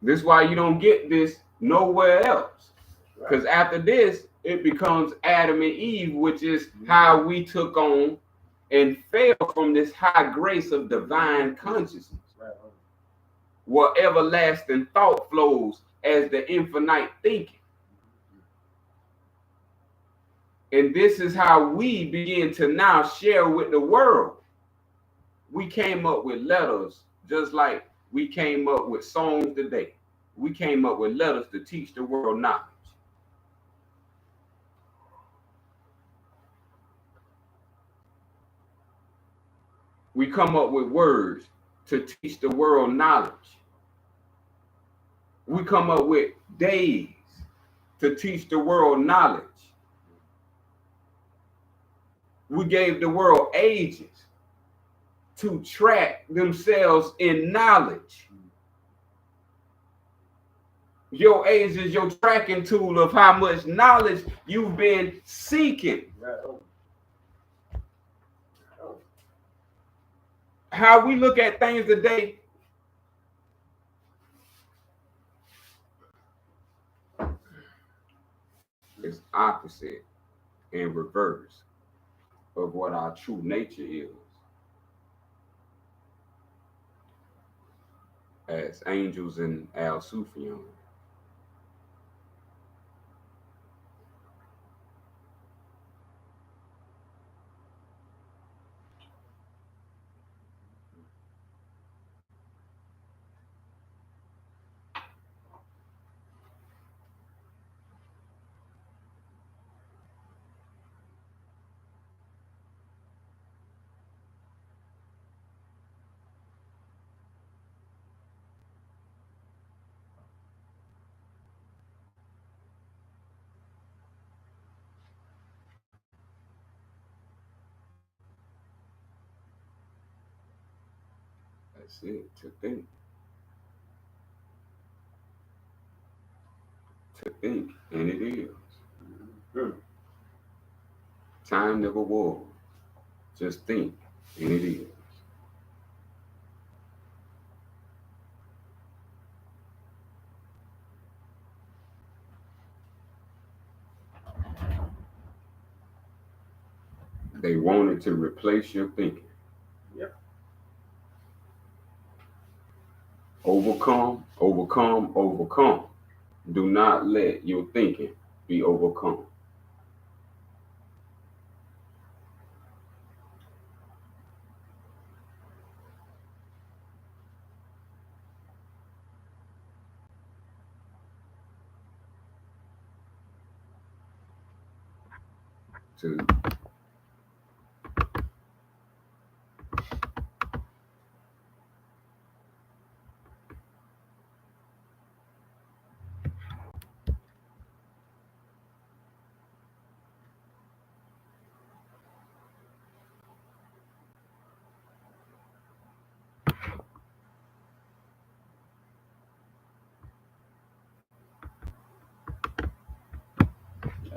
Speaker 1: This is why you don't get this nowhere else. Because after this, it becomes Adam and Eve, which is how we took on and fell from this high grace of divine consciousness, where everlasting thought flows as the infinite thinking. And this is how we begin to now share with the world. We came up with letters, just like we came up with songs today. We came up with letters to teach the world knowledge. We come up with words to teach the world knowledge. We come up with days to teach the world knowledge. We gave the world ages to track themselves in knowledge. Your age is your tracking tool of how much knowledge you've been seeking. How we look at things today, is opposite and reverse of what our true nature is. As angels in Al Sufyan. That's it, to think. To think, and it is. Time never was. Just think, and it is. They wanted to replace your thinking.
Speaker 2: Yep.
Speaker 1: Overcome, overcome, overcome. Do not let your thinking be overcome. To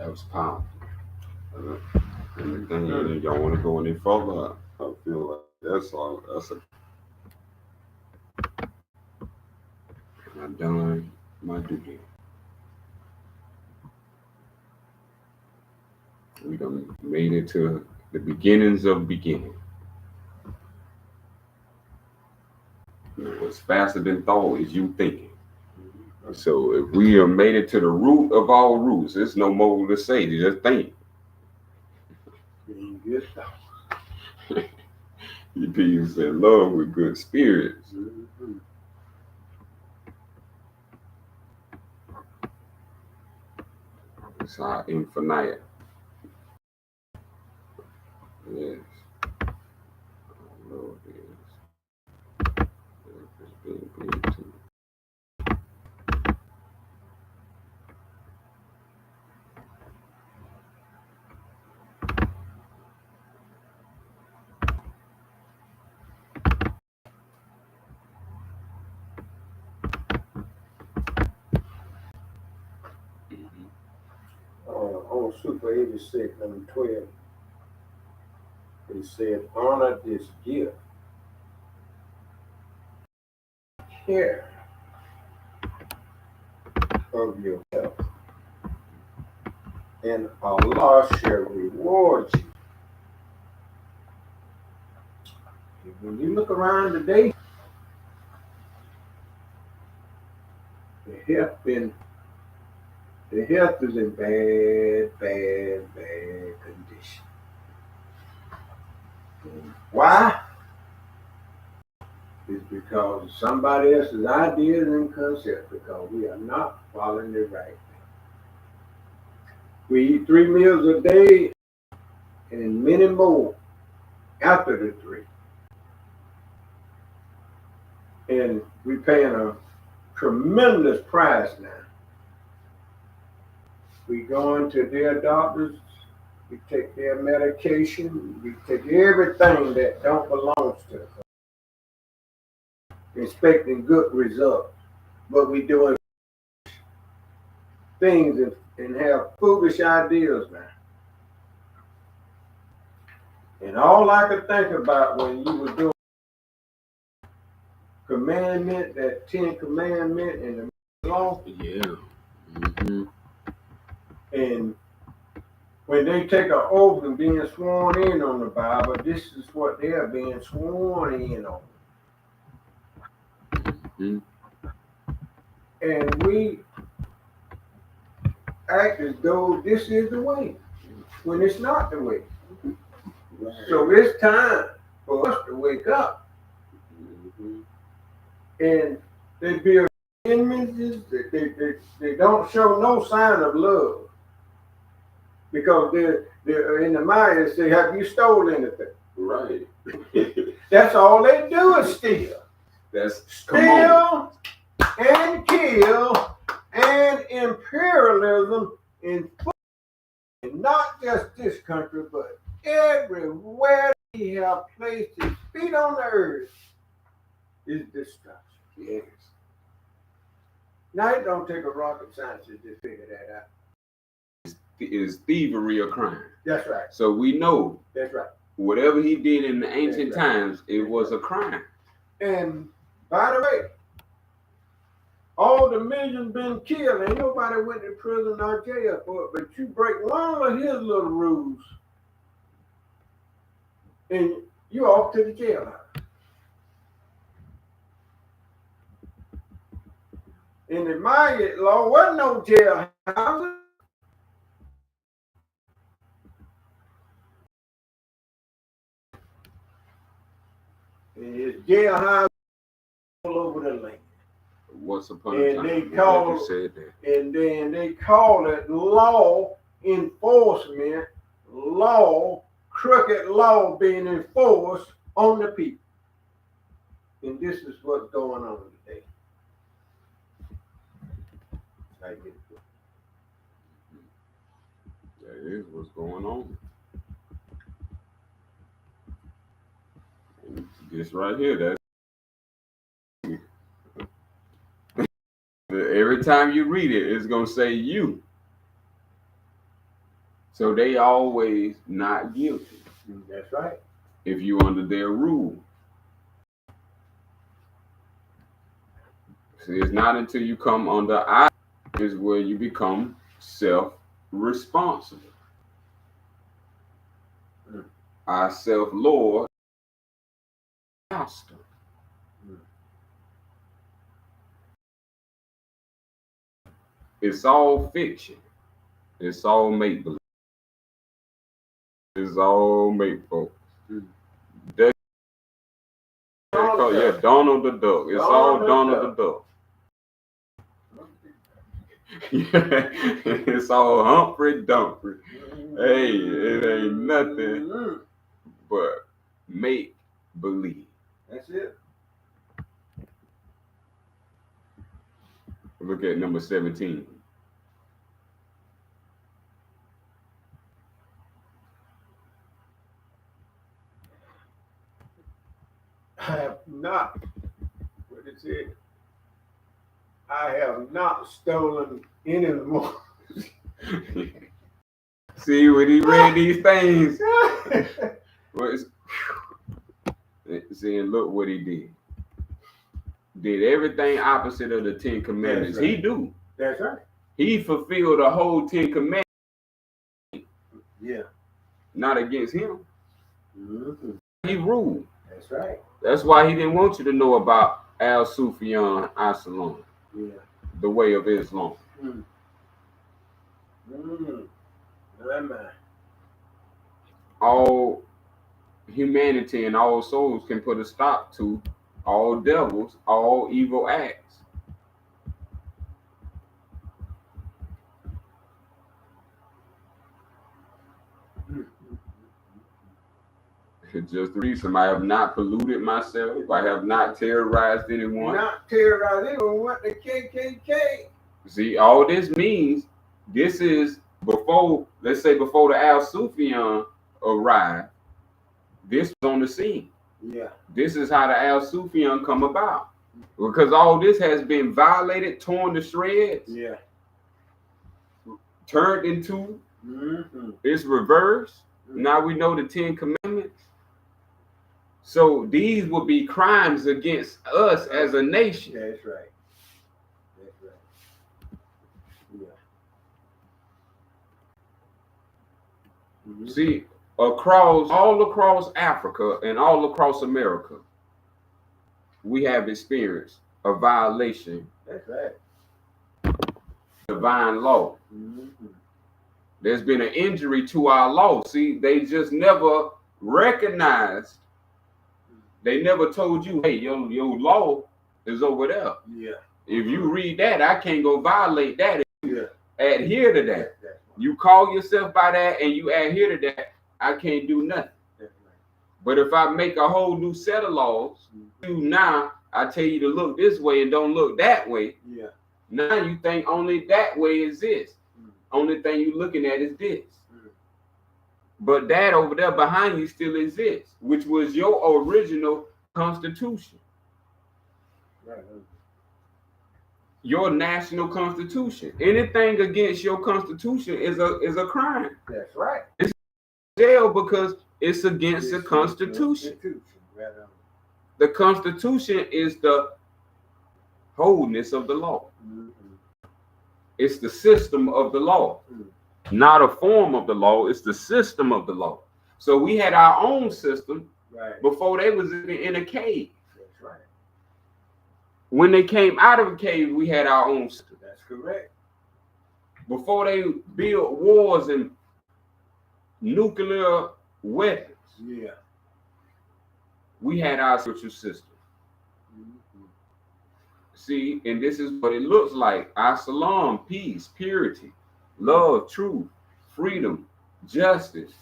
Speaker 1: that was powerful. And the thing is, y'all want to go any further? I feel like that's all. That's a. I've done my duty. We done made it to the beginnings of beginning. What's faster than thought is you thinking. So if we have made it to the root of all roots, there's no more to say. Just think.
Speaker 2: Being good stuff.
Speaker 1: People said love with good spirits.
Speaker 2: Mm-hmm.
Speaker 1: It's our infinite. Yes. Lord is. It's being good too.
Speaker 2: On Super 86, number 12, it said, honor this gift. Care of your health, and Allah shall reward you. When you look around today, the health is in bad condition. And why? It's because of somebody else's ideas and concepts, because we are not following the right thing. We eat 3 meals a day and many more after the 3. And we're paying a tremendous price now. We go into their doctors, we take their medication, we take everything that don't belong to us, expecting good results. But we doing things and have foolish ideas now. And all I could think about when you were doing commandment, that 10 commandment and the law,
Speaker 1: Yeah. Mm-hmm.
Speaker 2: and when they take an oath and being sworn in on the Bible, this is what they are being sworn in on.
Speaker 1: Mm-hmm.
Speaker 2: And we act as though this is the way, when it's not the way. So it's time for us to wake up.
Speaker 1: Mm-hmm.
Speaker 2: And they build images, they don't show no sign of love. Because they're in the Maya, they say, have you stole anything?
Speaker 1: Right.
Speaker 2: That's all they do is steal.
Speaker 1: That's come on.
Speaker 2: Steal and kill and imperialism in not just this country, but everywhere he have placed his feet on the earth is destruction.
Speaker 1: Yes.
Speaker 2: Now it don't take a rocket scientist to figure that out.
Speaker 1: Is thievery a crime?
Speaker 2: That's right.
Speaker 1: So we know
Speaker 2: That's right.
Speaker 1: whatever he did in the ancient
Speaker 2: That's right.
Speaker 1: times, it was a crime.
Speaker 2: And by the way, all the millions been killed. Ain't nobody went to prison or jail for it. But you break one of his little rules, and you off to the jailhouse. In the Maya law, wasn't no jailhouse. And his jailhouse all over the land.
Speaker 1: Once upon a
Speaker 2: And
Speaker 1: time,
Speaker 2: they
Speaker 1: I'm glad
Speaker 2: call-
Speaker 1: you said that.
Speaker 2: And then they call it law enforcement, crooked law being enforced on the people. And this is what's going on today. I get it.
Speaker 1: That is what's going on. And this right here, that every time you read it, it's gonna say you. So they always not guilty
Speaker 2: That's right.
Speaker 1: if you under their rule. See, it's not until you come under I is where you become self-responsible. I self-lord, master. It's all fiction. It's all make believe. It's all make folks. They call, yeah, Donald the Duck. It's all Donald the Duck. It's all Humphrey Dumphrey. Hey, it ain't nothing but make believe.
Speaker 2: That's it.
Speaker 1: Look at number 17.
Speaker 2: I have not, what is it? I have not stolen any more.
Speaker 1: See, when he read these things, see, and look what he did. Did everything opposite of the 10 Commandments.
Speaker 2: That's right.
Speaker 1: He do.
Speaker 2: That's right.
Speaker 1: He fulfilled the whole 10 Commandments.
Speaker 2: Yeah.
Speaker 1: Not against him.
Speaker 2: Mm-hmm.
Speaker 1: He ruled.
Speaker 2: That's right.
Speaker 1: That's why he didn't want you to know about Al Sufyan Asalam,
Speaker 2: Yeah.
Speaker 1: the way of Islam.
Speaker 2: Mm. Mm. Man.
Speaker 1: All humanity and all souls can put a stop to all devils, all evil acts. Just the reason I have not polluted myself. I have not terrorized anyone.
Speaker 2: Not terrorized anyone. What the KKK?
Speaker 1: See, all this means, this is before, let's say before the Al Sufyan arrived, this was on the scene.
Speaker 2: Yeah.
Speaker 1: This is how the Al Sufyan come about. Because all this has been violated, torn to shreds,
Speaker 2: Yeah.
Speaker 1: turned into,
Speaker 2: Mm-hmm.
Speaker 1: it's reversed. Now we know the 10 Commandments. So these would be crimes against us as a nation.
Speaker 2: That's right. That's right. Yeah. Mm-hmm.
Speaker 1: See, all across Africa and all across America, we have experienced a violation
Speaker 2: That's right.
Speaker 1: of divine law.
Speaker 2: Mm-hmm.
Speaker 1: There's been an injury to our law. See, they just never recognized. They never told you, hey, your law is over there.
Speaker 2: Yeah.
Speaker 1: If you read that, I can't go violate that.
Speaker 2: Yeah.
Speaker 1: Adhere to that.
Speaker 2: That's
Speaker 1: You call yourself by that and you adhere to that, I can't do nothing.
Speaker 2: right.
Speaker 1: But if I make a whole new set of laws, now I tell you to look this way and don't look that way.
Speaker 2: Yeah.
Speaker 1: Now you think only that way exists. Only thing you're looking at is this. But that over there behind you still exists, which was your original constitution.
Speaker 2: Right.
Speaker 1: Your national constitution. Anything against your constitution is a crime.
Speaker 2: That's right.
Speaker 1: It's jail because it's against the constitution.
Speaker 2: Right.
Speaker 1: The constitution is the wholeness of the law.
Speaker 2: Mm-hmm.
Speaker 1: It's the system of the law. Not a form of the law, it's the system of the law. So we had our own system before they was in a cave.
Speaker 2: That's right.
Speaker 1: When they came out of a cave, we had our own system.
Speaker 2: That's correct.
Speaker 1: Before they built wars and nuclear weapons,
Speaker 2: Yeah.
Speaker 1: we had our social system.
Speaker 2: Mm-hmm.
Speaker 1: See, and this is what it looks like. As-Salam, peace, purity, love, truth, freedom, justice.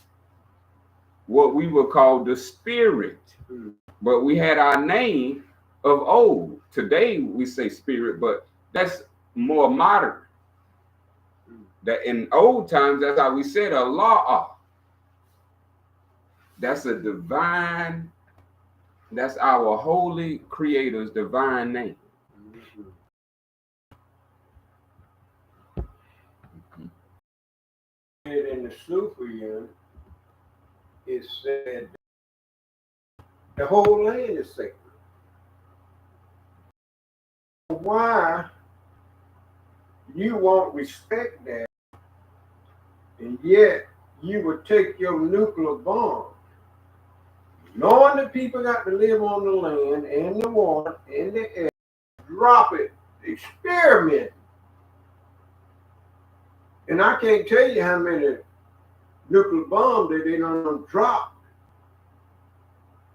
Speaker 1: What we would call the spirit. But we had our name of old. Today we say spirit, but that's more modern. That in old times, that's how we said Allah. That's a divine, that's our holy creator's divine name.
Speaker 2: In the Sufyan, it said the whole land is sacred. Why you won't respect that, and yet you would take your nuclear bomb, knowing that people got to live on the land and the water and the air, drop it, experiment, And I can't tell you how many nuclear bombs that they done dropped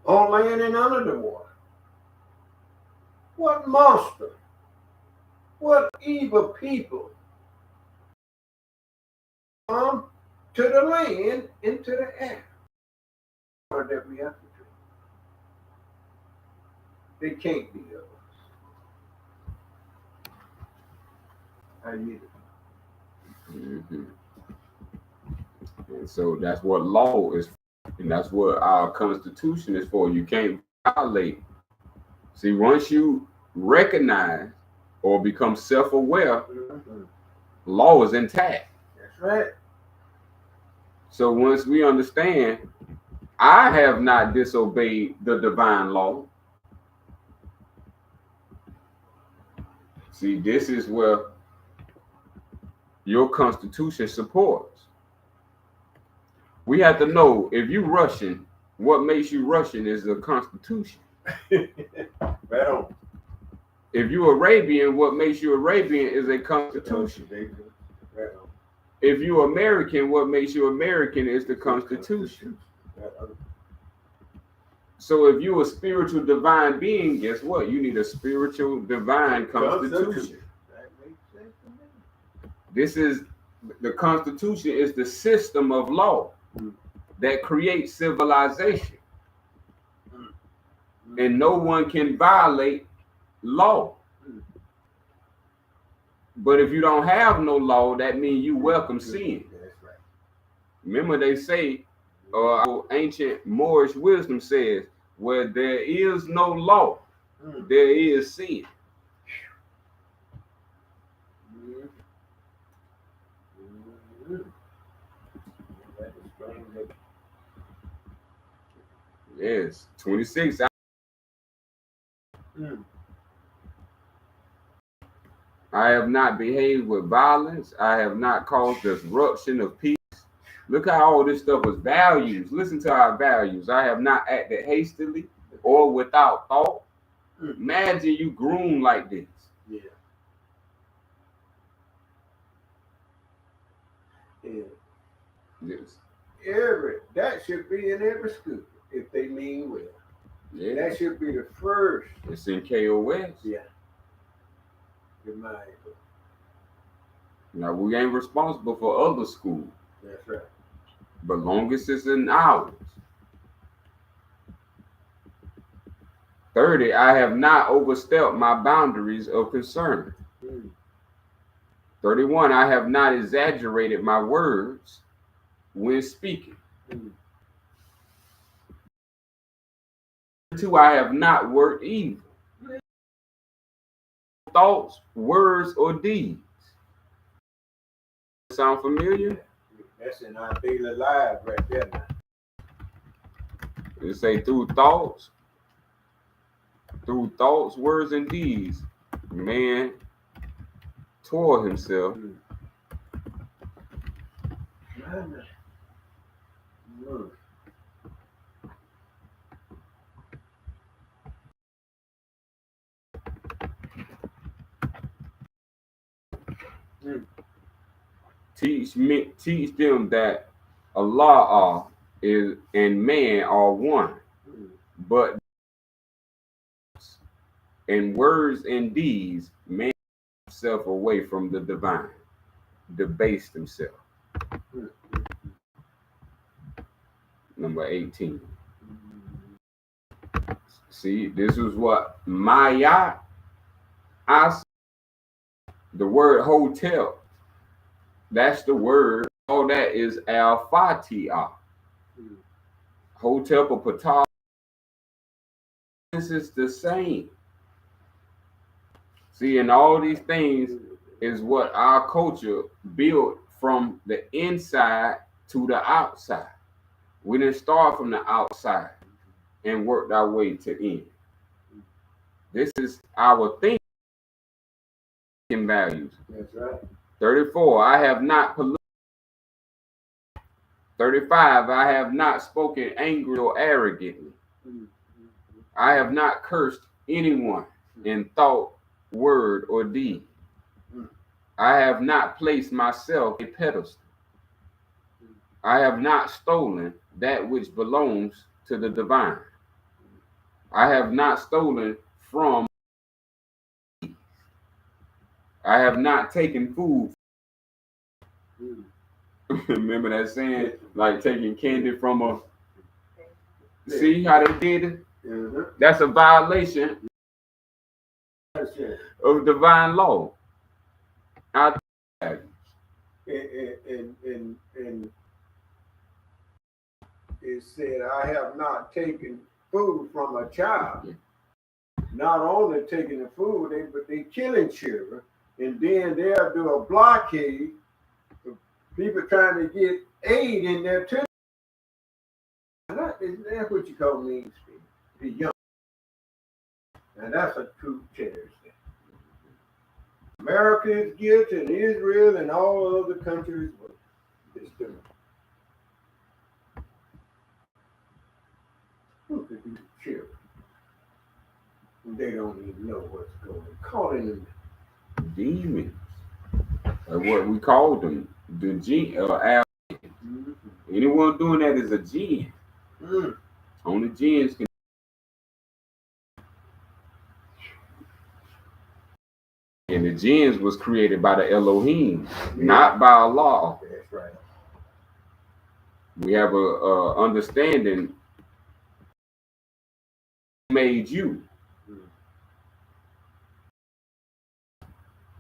Speaker 2: on land and under the water. What monster, what evil people come to the land and to the air that we have to drink. They can't be of us. I need it.
Speaker 1: Mhm. And so that's what law is, and that's what our Constitution is for. You can't violate. See, once you recognize or become self-aware, law is intact.
Speaker 2: That's right.
Speaker 1: So once we understand, I have not disobeyed the divine law. See, this is where your Constitution supports. We have to know, if you Russian, what makes you Russian is the Constitution.
Speaker 2: Right on.
Speaker 1: If you Arabian, what makes you Arabian is a Constitution.
Speaker 2: Right on.
Speaker 1: If you American, what makes you American is the Constitution.
Speaker 2: Right on.
Speaker 1: So if you're a spiritual divine being, guess what? You need a spiritual divine Constitution.
Speaker 2: That makes sense to me.
Speaker 1: This is the Constitution is the system of law that creates civilization. And no one can violate law. But if you don't have no law, that means you welcome sin.
Speaker 2: That's right.
Speaker 1: Remember, they say, ancient Moorish wisdom says, where there is no law, there is sin. Yes, 26. I have not behaved with violence. I have not caused disruption of peace. Look how all this stuff is values. Listen to our values. I have not acted hastily or without thought. Imagine you groom like this.
Speaker 2: Yeah. Yeah.
Speaker 1: Yes.
Speaker 2: That should be in every school if they mean well.
Speaker 1: Yeah.
Speaker 2: That should be the first.
Speaker 1: It's in KOS.
Speaker 2: Yeah. Reminder.
Speaker 1: Now, we ain't responsible for other schools,
Speaker 2: That's right.
Speaker 1: but longest it's in ours. 30, I have not overstepped my boundaries of concern. 31, I have not exaggerated my words when speaking. 2, I have not worked evil. Thoughts, words, or deeds. Sound familiar?
Speaker 2: That's in our daily lives right there now.
Speaker 1: It say through thoughts, words, and deeds, man toward himself. Teach them that Allah is and man are one, but in words and deeds, man himself away from the divine, debased himself. Number 18. See, this is what Maya, the word hotel, that's the word. All that is al-Fatiha. Hotel for Patah. This is the same. See, and all these things is what our culture built from the inside to the outside. We didn't start from the outside and worked our way to in. This is our thinking values.
Speaker 2: That's right.
Speaker 1: 34, I have not polluted. 35, I have not spoken angrily or arrogantly. I have not cursed anyone in thought, word, or deed. I have not placed myself a pedestal. I have not stolen that which belongs to the divine. I have not stolen from. I have not taken food. Remember that saying, like taking candy from a. See how they did it? That's a violation of divine law. I
Speaker 2: and it said, I have not taken food from a child. Not only taking the food, but they killing children, and then they'll do a blockade of people trying to get aid in there too. That's what you call mean speed. Be young. And that's a true terrorist. America is guilty, and Israel and all other countries is doing. Who could be children? They don't even know what's going on. Calling them
Speaker 1: demons. What we call them, the jinn. Anyone doing that is a jinn. Only jinns can. And the jinns was created by the Elohim, not by Allah.
Speaker 2: That's right.
Speaker 1: We have a understanding. Who made you?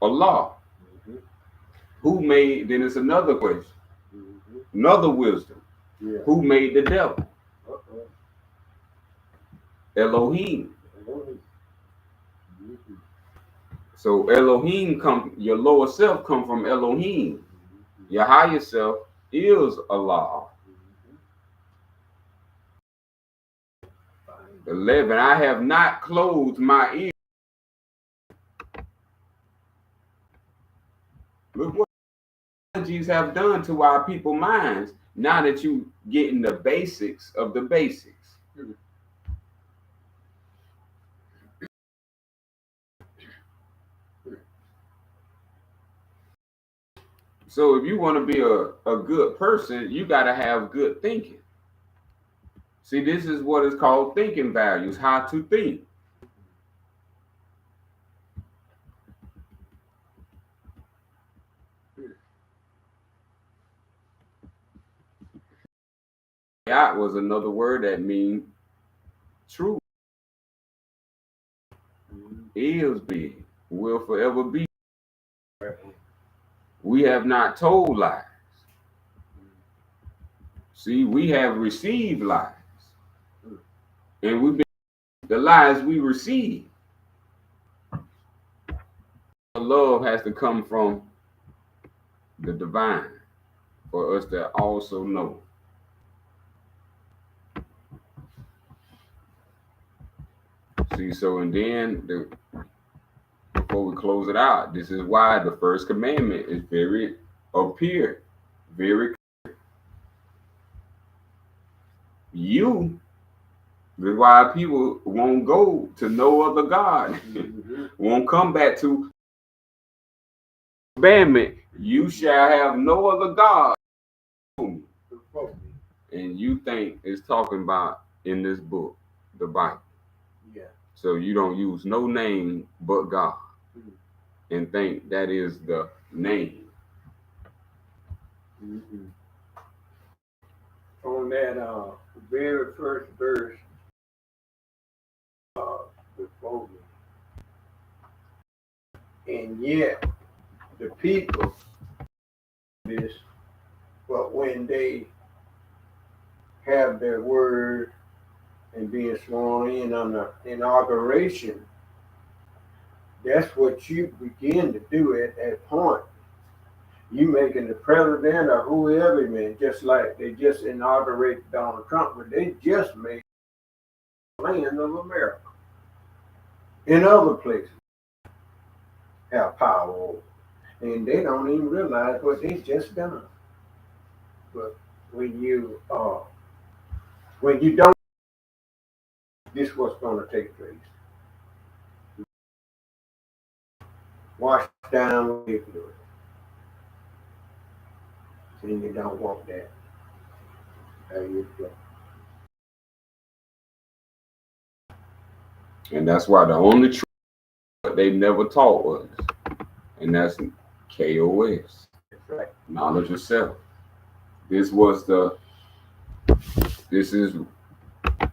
Speaker 1: Allah. Who made? Then it's another question. Another wisdom.
Speaker 2: Yeah.
Speaker 1: Who made the devil? Elohim. So Elohim your lower self come from Elohim. Your higher self is Allah. 11. I have not closed my ears. Look what technologies have done to our people's minds. Now that you getting the basics of the basics. So if you want to be a good person, you got to have good thinking. See, this is what is called thinking values, how to think. That was another word that means truth. Is being, will forever be. We have not told lies. See, we have received lies. And we've been the lies we receive. Love has to come from the divine for us to also know. See, so and then before we close it out, this is why the first commandment is very clear. You, this is why people won't go to no other God, won't come back to commandment. You shall have no other God. And you think it's talking about in this book, the Bible.
Speaker 2: Yeah.
Speaker 1: So you don't use no name but God and think that is the name.
Speaker 2: On that very first verse before me. And yet the people this, but when they have their word and being sworn in on the inauguration, that's what you begin to do at that point. You making the president or whoever, man, just like they just inaugurated Donald Trump, but they just made the land of America. In other places have power over. And they don't even realize what they just done. But when you don't, this is what's going to take place. Wash down with ignorance. then you don't want that. There you go.
Speaker 1: And that's why the only truth they never taught us, and that's KOS,
Speaker 2: That's right.
Speaker 1: knowledge of self. This is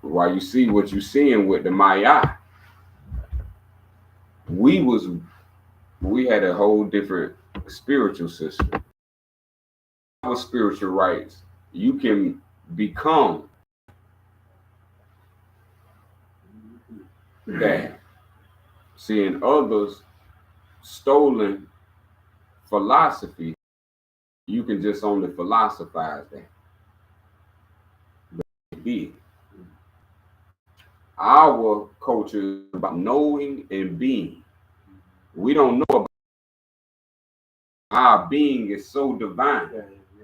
Speaker 1: why you see what you're seeing with the Maya. We had a whole different spiritual system. Our spiritual rights, you can become that. Seeing others stolen philosophy, you can just only philosophize that. But be. Our culture is about knowing and being. We don't know about our being is so divine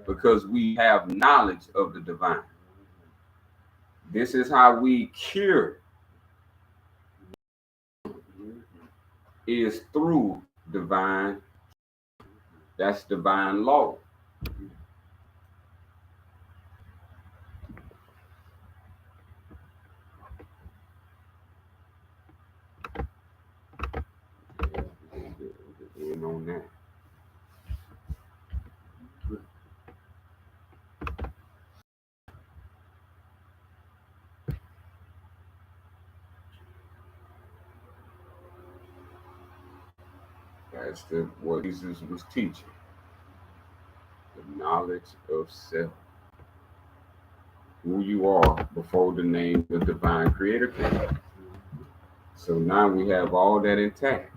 Speaker 1: because we have knowledge of the divine. This is how we cure, is through divine. That's divine law. In on that. That's what Jesus was teaching. The knowledge of self. Who you are before the name of divine creator came. So now we have all that intact.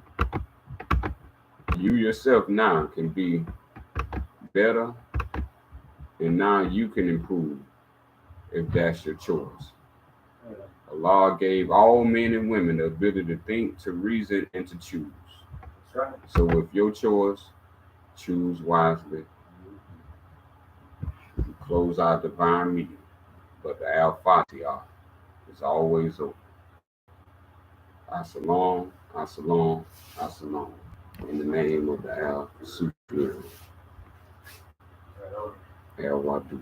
Speaker 1: You yourself now can be better, and now you can improve if that's your choice. Allah gave all men and women the ability to think, to reason, and to choose.
Speaker 2: That's right.
Speaker 1: So with your choice, choose wisely. We close our divine meeting, but the Al-Fatiha is always open. As-salam, as-salam, as-salam. In the name of the Al-Supreme,
Speaker 2: Right on.
Speaker 1: El-Wadu.